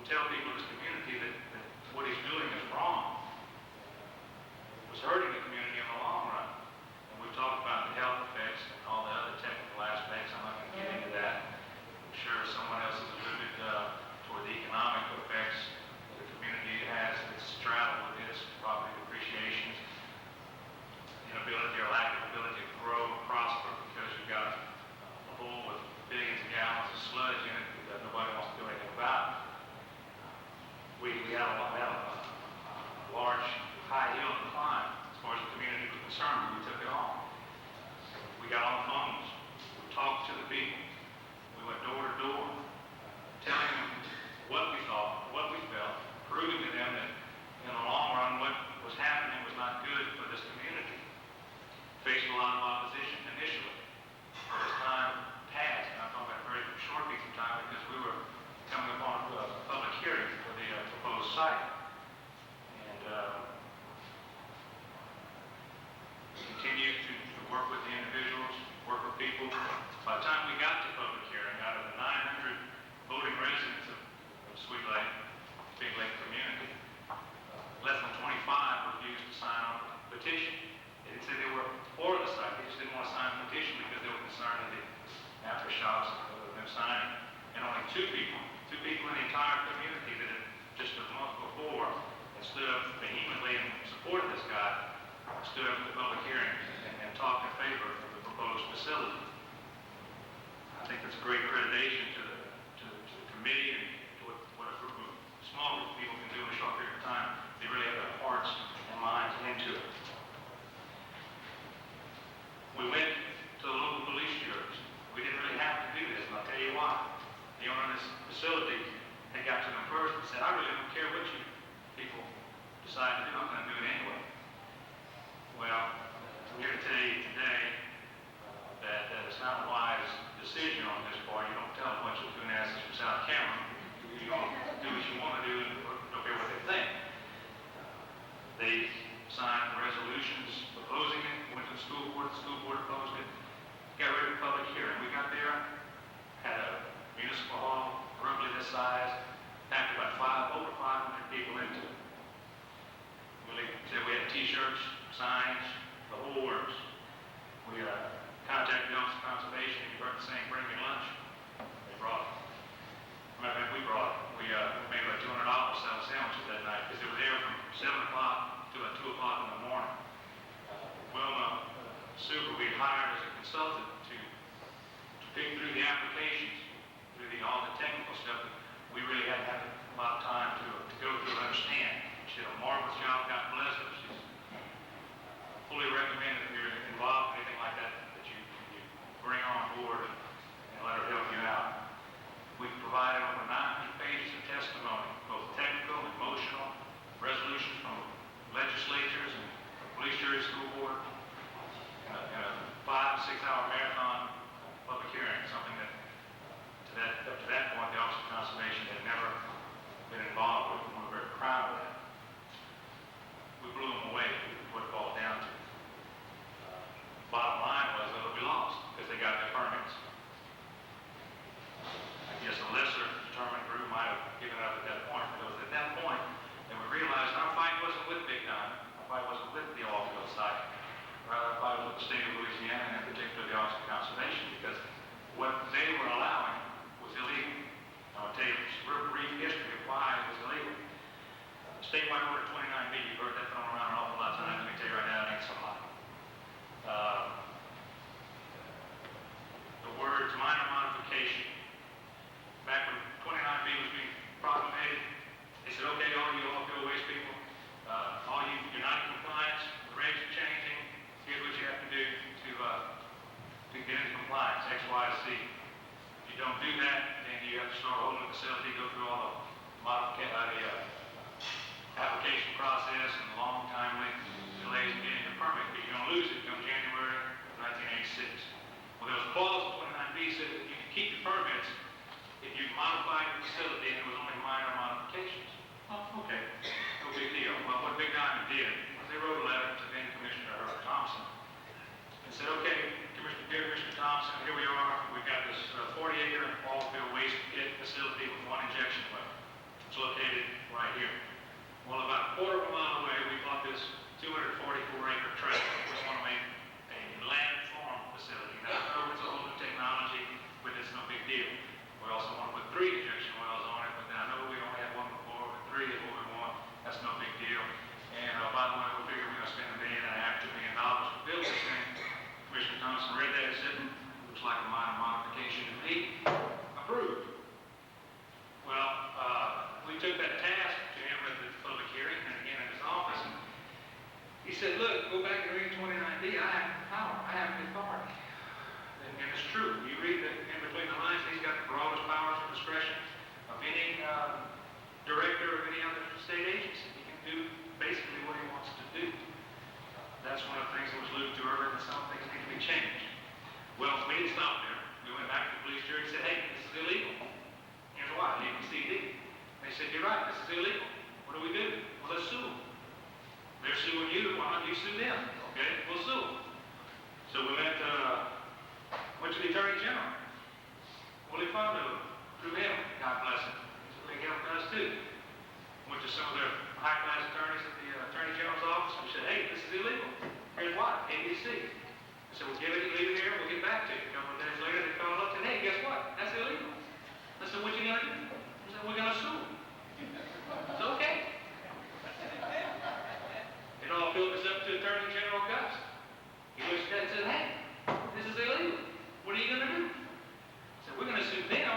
tell people in this community that what he's doing is wrong, was hurting the community in the long run. And we've talked about the health effects and all the other technical aspects. I'm not going to get into that. I'm sure someone else has alluded toward the economic effects the community has that's straddled with this, property depreciations, inability or lack of ability to grow and prosper because you've got a hole with billions of gallons of sludge in it that nobody wants to do anything about. We have a large high hill to climb as far as the community was concerned. We took it on. We got on the phones. We talked to the people. We went door to door, telling them what we thought, what we felt, proving to them that in the long run what was happening was not good for this community. Faced a lot of opposition initially. But as time passed, and I'm talking about a very short piece of time because we were coming upon a public hearing for the proposed site. And continued to work with the individuals, work with people. By the time we got to public hearing, out of the 900 voting residents of Sweet Lake, Big Lake community, less than 25 refused to sign on the petition. They didn't say they were for the site, they just didn't want to sign the petition because they were concerned of the aftershocks of them signing. And only two people in the entire community that had just a month before and stood up vehemently in support of this guy, stood up at the public hearing and talked in favor of the proposed facility. I think that's a great accreditation to the committee and to what a group of small group of people can do in a short period of time. They really have their hearts and minds into it. We went to the local police bureaus. We didn't really have to do this, and I'll tell you why. The owner of this facility had got to them first and said, I really don't care what you people decide to do, I'm going to do it anyway. Well, I'm here to tell you today that it's not a wise decision on this part. You don't tell a bunch of coon-asses from South Cameron. You don't do what you want to do and don't care what they think. They signed resolutions opposing it, went to the school board opposed it, got rid of the public hearing. We got there, had a municipal hall, roughly this size, packed about over 500 people into it. We said we had t-shirts, signs, the whole works. We contacted the Office of Conservation. You heard the saying, bring me lunch. They brought it. Matter of fact, we brought it. We made about $200 selling sandwiches that night because it was there from 7 o'clock to about 2 o'clock in the morning. Wilma Subra, we hired as a consultant to pick through the applications, through all the technical stuff that we really had to have a lot of time to go through and understand. She did a marvelous job. God bless her. She's fully recommended if you're involved in anything like that, that you bring her on board and let her help you out. We've provided over 900 pages of testimony, both technical, emotional, resolutions from legislatures and police jury, school board, and a 5 to 6 hour marathon public hearing, something that up to that point the Office of Conservation had never been involved with, and we're very proud of that. We blew them away, what it boiled down to. Bottom line was that we lost because they got their permits. I guess a lesser determined group might have given up at that point, but it was at that point that we realized our fight wasn't with Big Diamond, our fight wasn't with the oil-field site. Rather, our fight was with the state of Louisiana and in particular the Office of Conservation, because what they were allowing was illegal. I'll tell you a brief history of why it was illegal. Statewide Order 29B, you've heard that thrown around an awful lot of times. Let me tell you right now, it ain't so hot. The words minor modification. Back when 29B was being promulgated, they said, okay, all you oil-field waste people, you're not in compliance, the regs are changing, here's what you have to do to get into compliance, X, Y, Z. If you don't do that, then you have to start holding the facility, go through all the application process and long, timely delays in getting your permit, because you're going to lose it come January of 1986. Well, there was a clause in 29B said that you could keep your permits if you modified the facility and it was only minor modifications. Oh, okay, no big deal. Well, what Big Diamond did was they wrote a letter to then Commissioner Herbert Thompson and said, okay, Commissioner Thompson, here we are. We've got this 40-acre oil-field waste pit facility with one injection well. It's located right here. Well, about a quarter of a mile away, we bought this 244-acre tract. We just want to make a land farm facility. Now, I know it's a whole new technology, but it's no big deal. We also want to put 3 injection wells on it, but now I know we only had 1 before, but 3 is what we want. That's no big deal. And by the way, we figure we're going to spend $1.5 million, $2 million to build this thing. Commissioner Thompson read that and said, looks like a minor modification to me. Approved. Well, we took that task to him at the public hearing and again in his office. And he said, look, go back and read 29D. I have the power. I have the authority. And it's true. You read that in between the lines, he's got the broadest powers and discretion of any director of any other state agency. He can do basically what he wants to do. That's one of the things that was alluded to earlier, that some things need to be changed. Well, we didn't stop there. We went back to the police jury and said, hey, this is illegal. Here's why, ABCD. They said, you're right, this is illegal. What do we do? Well, let's sue them. They're suing you, why don't you sue them? Okay, we'll sue them. So we went to the Attorney General. Willie Subra, through him, God bless him. He helped us too. Went to some of the high-class attorneys at the Attorney General's office and said, hey, this is illegal. Here's why, ABC. So we'll leave it here, we'll get back to you. A couple of days later, they called up and said, hey, guess what? That's illegal. I said, what you gonna do? I said, we're gonna sue. It's okay. It all filters up to Attorney General Gus. He looks at that and said, hey, this is illegal. What are you gonna do? I said, we're gonna sue them,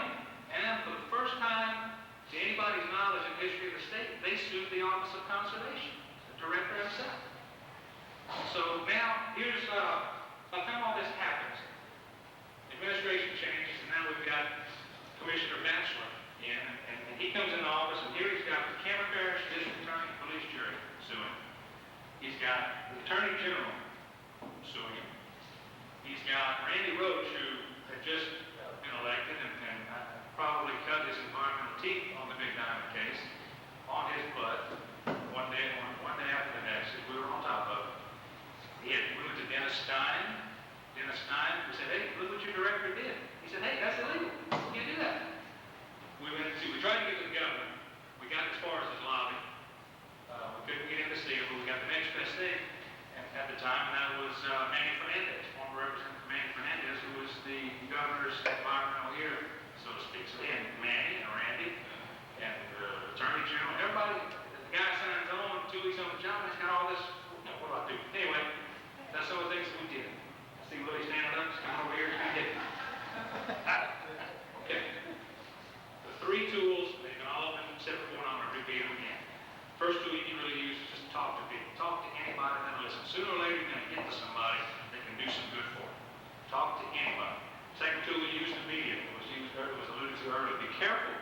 and for the first time, to anybody's knowledge in history of the state, they sued the Office of Conservation, the director himself. So now, here's by the time all this happens, administration changes, and now we've got Commissioner Batchelor in, and he comes in office, and here he's got the Cameron Parish District Attorney and Police Jury suing. He's got the Attorney General suing him. He's got Randy Roach, who had just been elected and probably cut his environmental teeth on the Big Diamond case, on his blood, one day after the next, as we were on top of it. We went to Dennis Stein. Dennis Stein, we said, hey, look what your director did. He said, hey, that's illegal. You can't do that. We tried to get to the governor. We got as far as his lobby. We couldn't get him to see him, but we got the next best thing at the time, and that was Manny Fernandez, former Representative Manny Fernandez, who was the governor's environmental ear, so to speak. So they had Manny and Randy and the Attorney General, everybody, the guy signs on, 2 weeks on the job, he's got all this, what do I do? Anyway, that's some of the things that we did. See Willie standing up, he's coming over here, he did it. Okay. The 3 tools, they can all have been said before, and I'm going to repeat them again. First tool you can really use is just talk to people. Talk to anybody that listen. Sooner or later, you're going to get to somebody that can do some good for you. Talk to anybody. Second tool we use the media. It was alluded to earlier. Be careful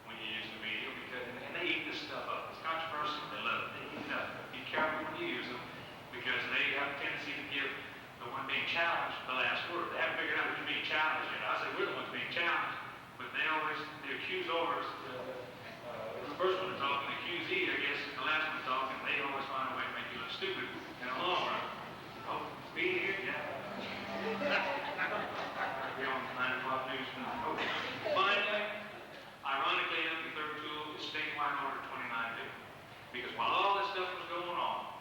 when you use the media, because and they eat this stuff up. It's controversial. They love it. They eat it up. Be careful when you use them, because they have a tendency to give the one being challenged the last word. They haven't figured out who's being challenged yet. I say we're the ones being challenged, but they accuse over us. The first one to talk, and the accusee, I guess, the last one to talk, and they always find a way to make you look stupid in the long run. Oh, being here, yeah. We're on 9 o'clock news now. Okay. Finally, ironically, the third tool is statewide order 29B. Because while all this stuff was going on,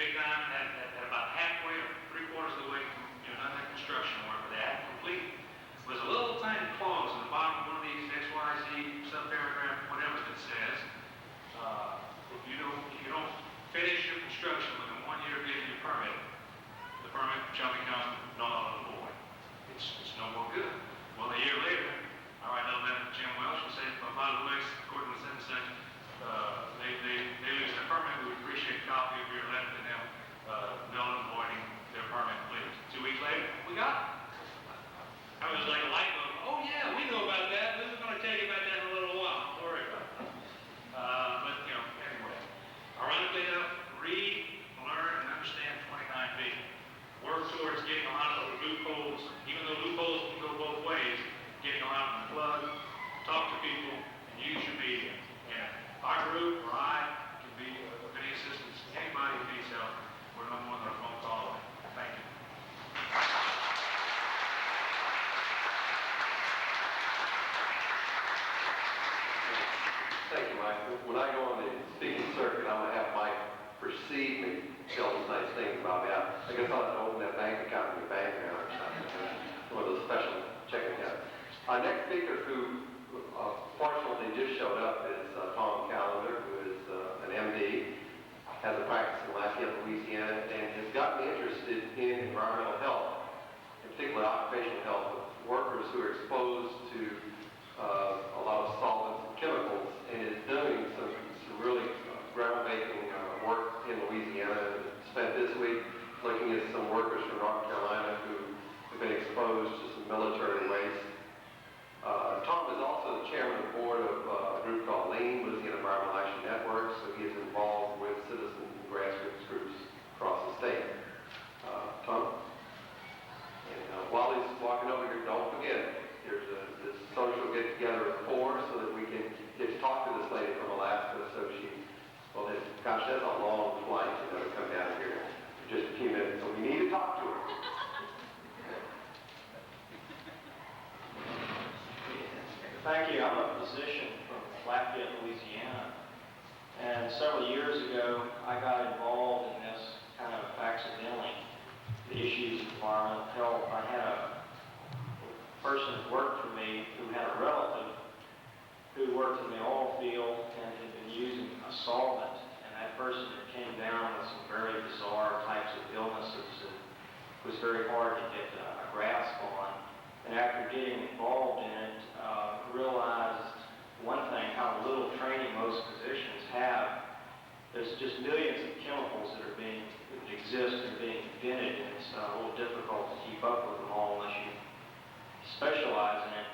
Big Diamond had about halfway or 3/4 of the way done that construction work, but they hadn't completed. There's a little tiny clause in the bottom of one of these XYZ subparagraph, whatever that says, if you don't finish your construction within 1 year of getting your permit, the permit shall become null and void. It's no more good. Well, a year later, I write a letter to Jim Welsh and say, well, by the way, according to the sentence section, they lose their permit. We would appreciate a copy of your letter to them, null and voiding their permit, please. 2 weeks later, we got it. I was like a light bulb. Oh yeah, we know about that. This is going to tell you about that in a little while. Don't worry about it. when I go on the speaking circuit, I'm gonna have Mike precede me, tell us nice things about me. I guess I'll have to open that bank account in your bank now or something, one of those special checking accounts. Our next speaker, who fortunately just showed up, is Tom Callender, who is an MD, has a practice in Lafayette, Louisiana, and has got me interested in environmental health, in particular occupational health of workers who are exposed to a lot of solvents and chemicals, and is doing some really groundbreaking work in Louisiana. Spent this week looking at some workers from North Carolina who have been exposed to some military waste. Tom is also the chairman of the board of a group called LEAN, Louisiana Environmental Action Network, so he is involved with citizens and grassroots groups across the state. Tom? And while he's walking over here, don't forget, there's this social get-together at 4 so that we can get to talk to this lady from Alaska. So gosh, that's a long flight, to come down here for just a few minutes. So we need to talk to her. Thank you. I'm a physician from Lafayette, Louisiana. And several years ago, I got involved in this kind of accidentally, the issues of environmental health. I had a person who worked for me who had a relative who worked in the oil field and had been using a solvent. And that person came down with some very bizarre types of illnesses that was very hard to get a grasp on. And after getting involved in it, realized one thing, how little training most physicians have. There's just millions of chemicals that exist and being invented, and it's a little difficult to keep up with them all unless you specialize in it.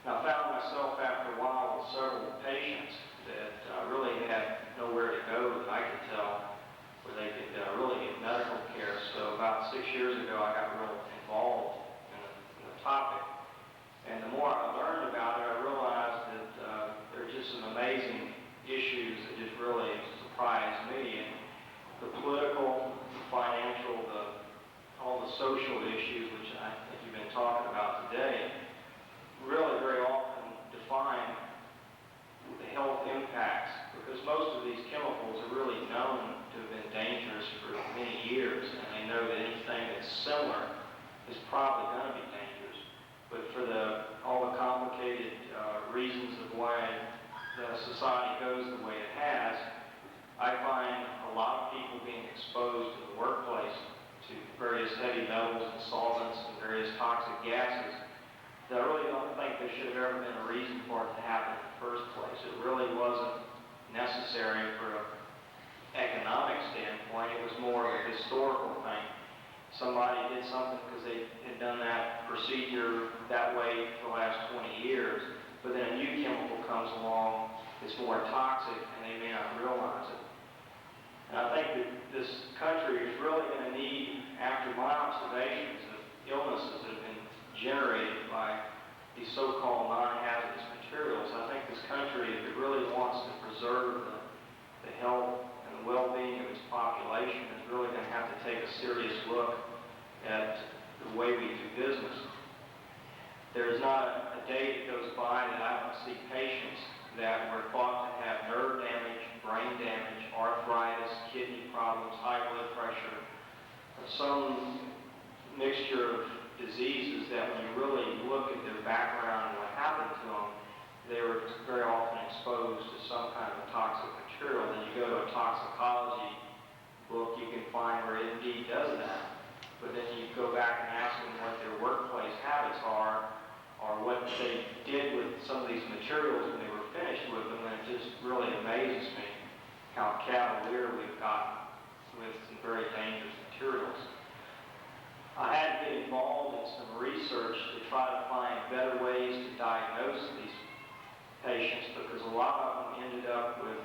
And I found myself after a while with several patients that really had nowhere to go that I could tell where they could really get medical care. So about 6 years ago, I got real involved in the topic. And the more I learned about it, I realized that there are just some amazing issues that just really surprised me. And the political, the financial, all the social issues, which I think you've been talking about today, really very often define the health impacts, because most of these chemicals are really known to have been dangerous for many years, and they know that anything that's similar is probably going to be dangerous. But for all the complicated reasons of why the society goes the way it has, I find a lot of people being exposed in the workplace to various heavy metals and solvents and various toxic gases that I really don't think there should have ever been a reason for it to happen in the first place. It really wasn't necessary for an economic standpoint. It was more of a historical thing. Somebody did something because they had done that procedure that way for the last 20 years, but then a new chemical comes along that's more toxic and they may not realize it. And I think that this country is really going to need, after my observations of illnesses that have been generated by these so-called non-hazardous materials, I think this country, if it really wants to preserve the health and the well-being of its population, is really going to have to take a serious look at the way we do business. There is not a day that goes by that I don't see patients that were thought to have nerve damage, brain damage, arthritis, kidney problems, high blood pressure, some mixture of diseases that when you really look at their background and what happened to them, they were very often exposed to some kind of toxic material. Then you go to a toxicology book, you can find where it indeed does that. But then you go back and ask them what their workplace habits are, or what they did with some of these materials when they were finished with them, and it just really amazes me how cavalier we've gotten with some very dangerous materials. I had to get involved in some research to try to find better ways to diagnose these patients, because a lot of them ended up with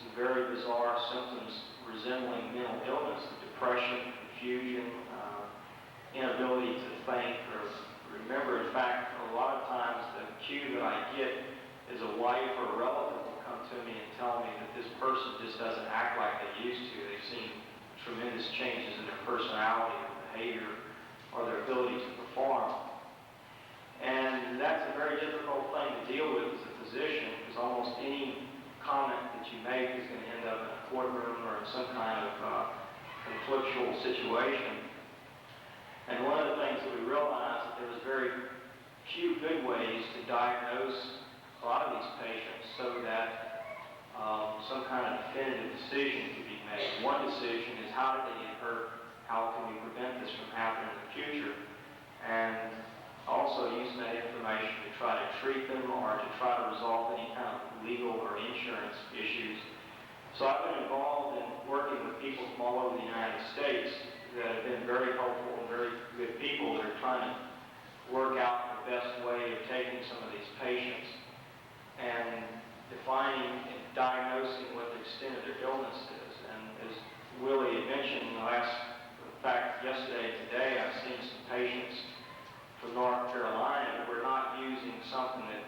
some very bizarre symptoms resembling mental illness, depression, confusion, inability to think or remember. In fact, a lot of times the cue that I get is a wife or a relative will come to me and tell me that this person just doesn't act like they used to. They've seen tremendous changes in their personality or behavior or their ability to perform. And that's a very difficult thing to deal with as a physician, because almost any comment that you make is going to end up in a courtroom or in some kind of conflictual situation. And one of the things that we realized that there was very few good ways to diagnose a lot of these patients so that some kind of definitive decision could be made. One decision is how did they get hurt? How can we prevent this from happening in the future? And also using that information to try to treat them or to try to resolve any kind of legal or insurance issues. So I've been involved in working with people from all over the United States that have been very helpful and very good people that are trying to work out the best way of taking some of these patients and defining and diagnosing what the extent of their illness is. And as Willie had mentioned, in fact, yesterday and today, I've seen some patients from North Carolina that were not using something that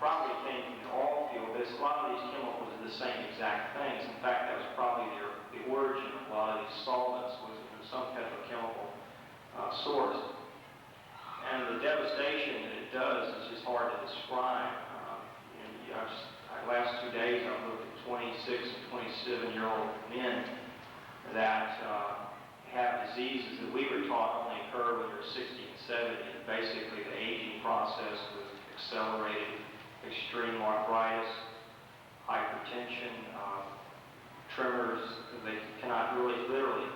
probably came from the oil field, but a lot of these chemicals are the same exact things. In fact, that was probably the origin of a lot of these solvents was from some petrochemical source. And the devastation that it does is just hard to describe. Last 2 days, I've looked at 26 and 27-year-old men that have diseases that we were taught only occur when you're 60 and 70. And basically, the aging process was accelerated, extreme arthritis, hypertension, tremors. They cannot really literally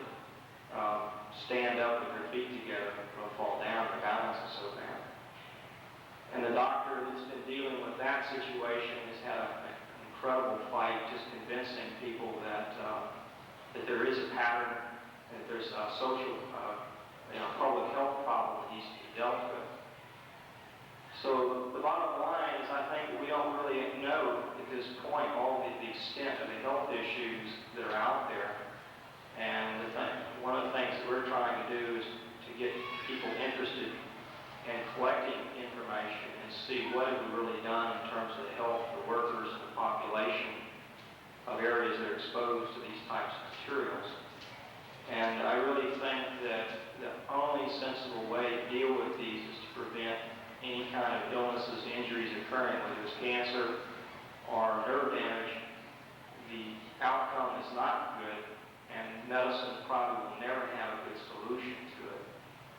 stand up with their feet together or fall down. Their balance is so bad. And the doctor that's been dealing with that situation has had an incredible fight just convincing people that there is a pattern, that there's a social, public health problem that needs to be dealt with. So the bottom line is I think we don't really know at this point all the extent of the health issues that are out there. And one of the things that we're trying to do is to get people interested in collecting information and see what have we really done in terms of the health of the workers and the population of areas that are exposed to these types of materials. And I really think that the only sensible way to deal with these is to prevent any kind of illnesses, injuries occurring, whether it's cancer or nerve damage. The outcome is not good, and medicine probably will never have a good solution to it.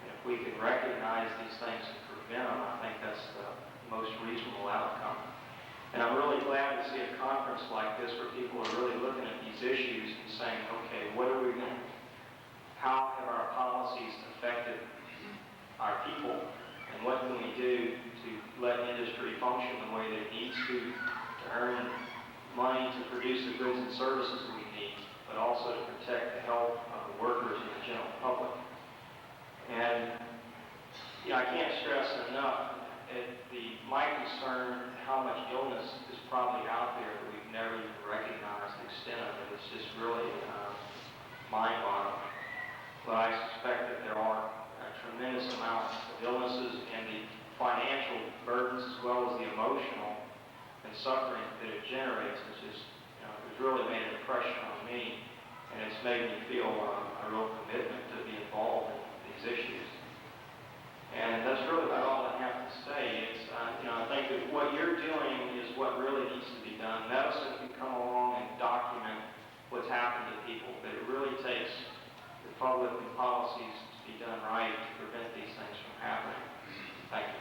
And if we can recognize these things and prevent them, I think that's the most reasonable outcome. And I'm really glad to see a conference like this where people are really looking at these issues and saying, okay, how have our policies affected our people? And what can we do to let industry function the way that it needs to earn money to produce the goods and services we need, but also to protect the health of the workers and the general public. And I can't stress enough my concern how much illness is probably out there that we've never even recognized the extent of it. It's just really mind-boggling. But I suspect that there are a tremendous amount of illnesses and the financial burdens as well as the emotional and suffering that it generates, which is, it's really made an impression on me, and it's made me feel a real commitment to be involved in these issues. And that's really about all I have to say. It's, I think that what you're doing is what really needs to be done. Medicine can come along and document what's happened to people, but it really takes the public and policies to be done right to prevent these things from happening. Thank you.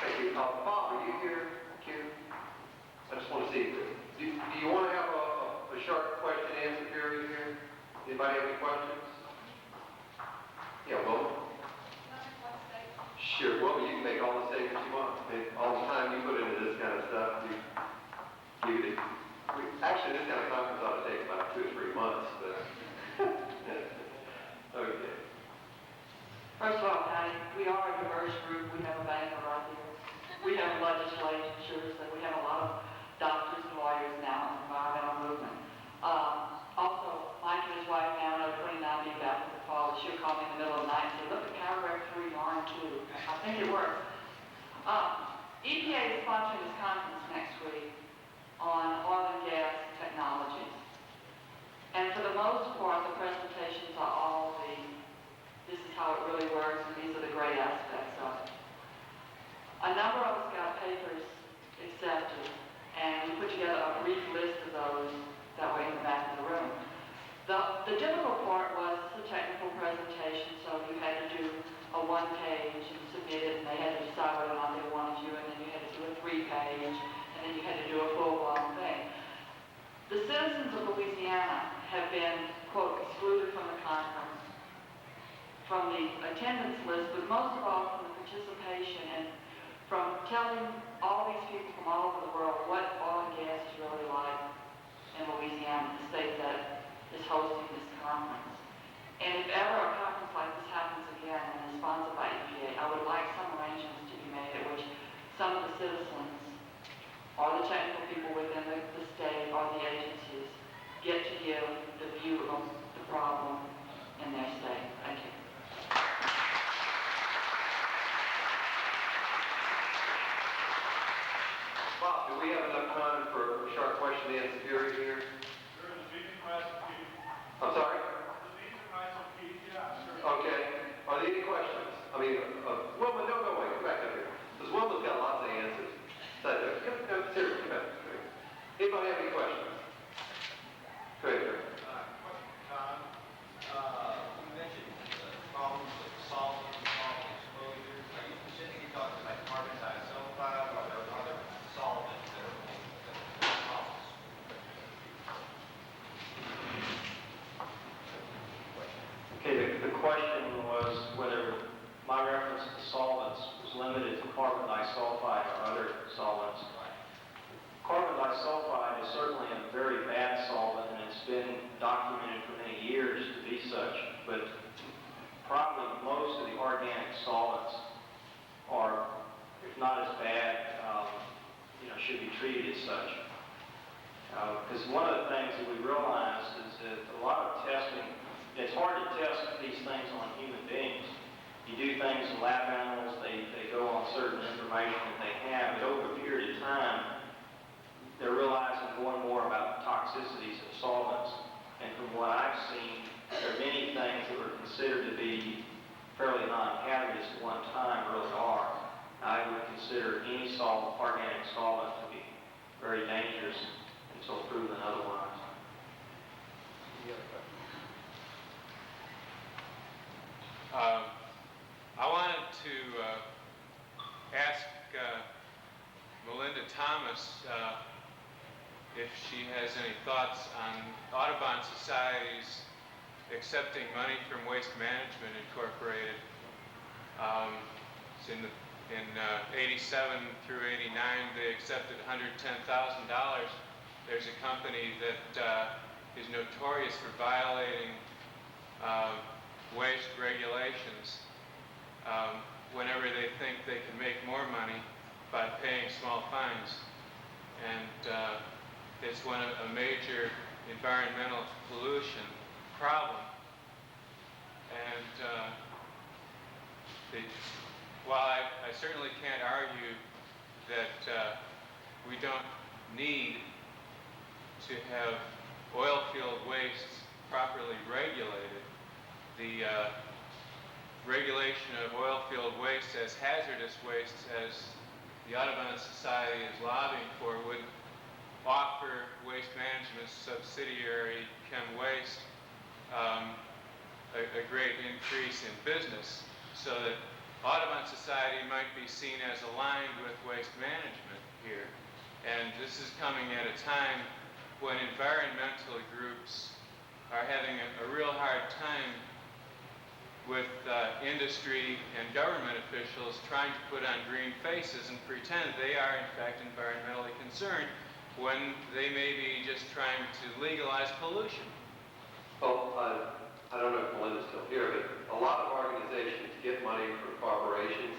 Thank you. Bob, are you here? I just want to see, do you want to have a short question and answer period here? Anybody have any questions? Yeah, Wilma? Sure, Wilma, you can make all the statements you want. All the time you put into this kind of stuff, actually, this kind of conference ought to take about 2 or 3 months, but okay. First of all, Patty, we are a diverse group. We have a banker right here. We have legislatures, and we have a lot of doctors and lawyers now in the environmental movement. Also, Mike and his wife now know 29 be back in the fall. She'll call me in the middle of the night and say, look at paragraph 3, line 2. I think it works. EPA is sponsoring this conference next week on oil and gas technologies. And for the most part, the presentations are all this is how it really works, and these are the great aspects of it. A number of us got papers accepted, and we put together a brief list of those that were in the back of the room. The difficult part was the technical presentation, so you had to do a one-page and submit it, and they had to decide whether or not they wanted you, and then you had to do a three-page, and then you had to do a full-blown thing. The citizens of Louisiana have been, quote, excluded from the conference, from the attendance list, but most of all from the participation and from telling all these people from all over the world what oil and gas is really like in Louisiana, the state that is hosting this conference. And if ever a conference like this happens again and is sponsored by EPA, I would like some arrangements to be made at which some of the citizens or the technical people within the state or the agencies get to give the view of the problem in their state. Thank you. Bob, do we have enough time for a short question and answer period here? Sure, the meeting right on key. I'm sorry? The meeting right on key, yeah, sure. Okay. Are there any questions? I mean, Wilma, no, wait, come back up here. Because Wilma's got lots of answers. So, seriously, come back. Anybody have any questions? Go ahead, sir. Question, Tom. You mentioned problems with salt and salt exposure. Are you specifically talking about carbon disulfide or are there other solvents that are problems? Okay, the question was whether my reference to solvents was limited to carbon disulfide or other solvents. Carbon disulfide is certainly a very bad solvent, and it's been documented for many years to be such, but probably most of the organic solvents are, if not as bad, should be treated as such. Because one of the things that we realized is that a lot of testing, it's hard to test these things on human beings. You do things in lab animals, they go on certain information that they have, but over a period of time, they're realizing more and more about the toxicities of solvents. And from what I've seen, there are many things that were considered to be fairly non-hazardous at one time really are. I would consider any organic solvent to be very dangerous until proven otherwise. Any other questions? I wanted to ask Melinda Thomas if she has any thoughts on Audubon Society's accepting money from Waste Management Incorporated. In 87 through 89, they accepted $110,000. There's a company that is notorious for violating waste regulations whenever they think they can make more money by paying small fines. And it's a major environmental pollution problem. And while I certainly can't argue that we don't need to have oil field wastes properly regulated, the regulation of oil field waste as hazardous wastes, as the Audubon Society is lobbying for, would offer Waste Management's subsidiary Chem Waste a great increase in business, so that Audubon Society might be seen as aligned with Waste Management here. And this is coming at a time when environmental groups are having a real hard time with industry and government officials trying to put on green faces and pretend they are in fact environmentally concerned when they may be just trying to legalize pollution. Well, I don't know if Melinda's still here, but a lot of organizations get money from corporations,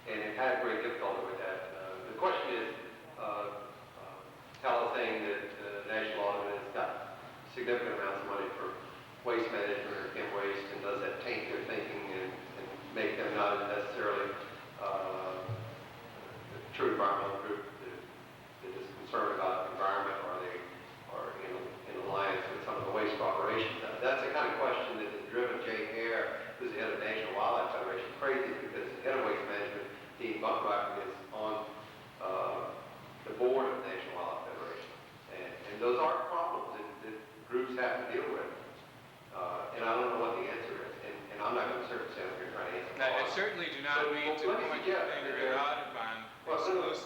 and have had great difficulty with that. The question is, Cal is saying that National Audubon has got significant amounts of money for waste management or chem waste, and does that taint their thinking and make them not necessarily a true environmental group that is concerned about the environment, or they are in alliance with some of the waste corporations? That's the kind of question that has driven Jay Hare, who's the head of the National Wildlife Federation, crazy, because the head of Waste Management, Dean Buckrock, is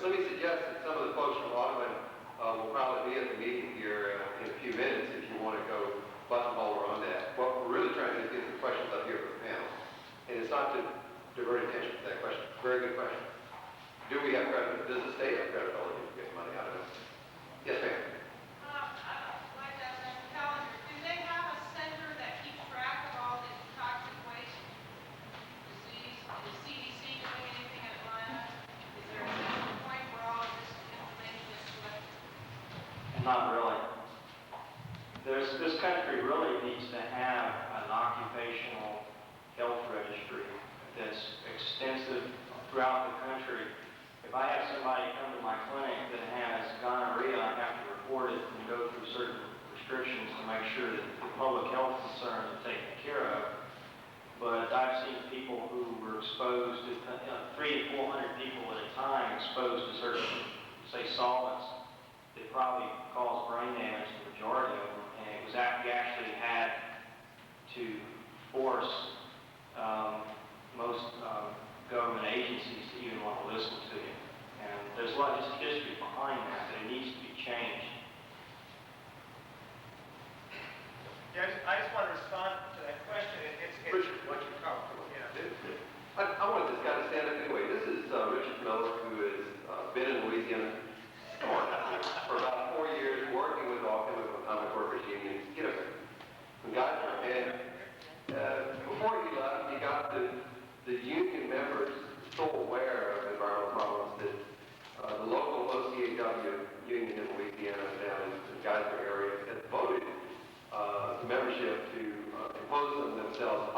let me suggest that some of the folks from Audubon will probably be at the meeting here in a few minutes if you want to go buttonhole on that. What we're really trying to do is get some questions up here for the panel. And it's not to divert attention to that question. Very good question. Do we have credit? Does the state have credibility to get money out of it? Yes, ma'am. I'd like to ask Dr. Callender, do they have a center that keeps track of all this toxic waste disease? Is CDC doing anything in Atlanta? Is there a central point where all of this information is collected? Not really. This country really needs to have an occupational health registry that's extensive throughout the country. If I have somebody come to my clinic that has gonorrhea, I have to report it and go through certain restrictions to make sure that the public health concerns are taken care of. But I've seen people who were exposed to 300 to 400 people at a time exposed to certain, say, solvents that probably cause brain damage to the majority of them. And it was we actually had to force most government agencies to even want to listen to you. And there's a lot of history behind that, but it needs to be changed. Yeah, I just want to respond to that question. Richard, why don't you come? I wanted this guy to stand up anyway. This is Richard Miller, who has been in Louisiana for about 4 years, working with all chemical atomic workers unions. Get up there. And before he left, he got the union members so aware of environmental problems that the local OCAW union in Louisiana down in the Geisler area had voted the membership to impose on themselves $5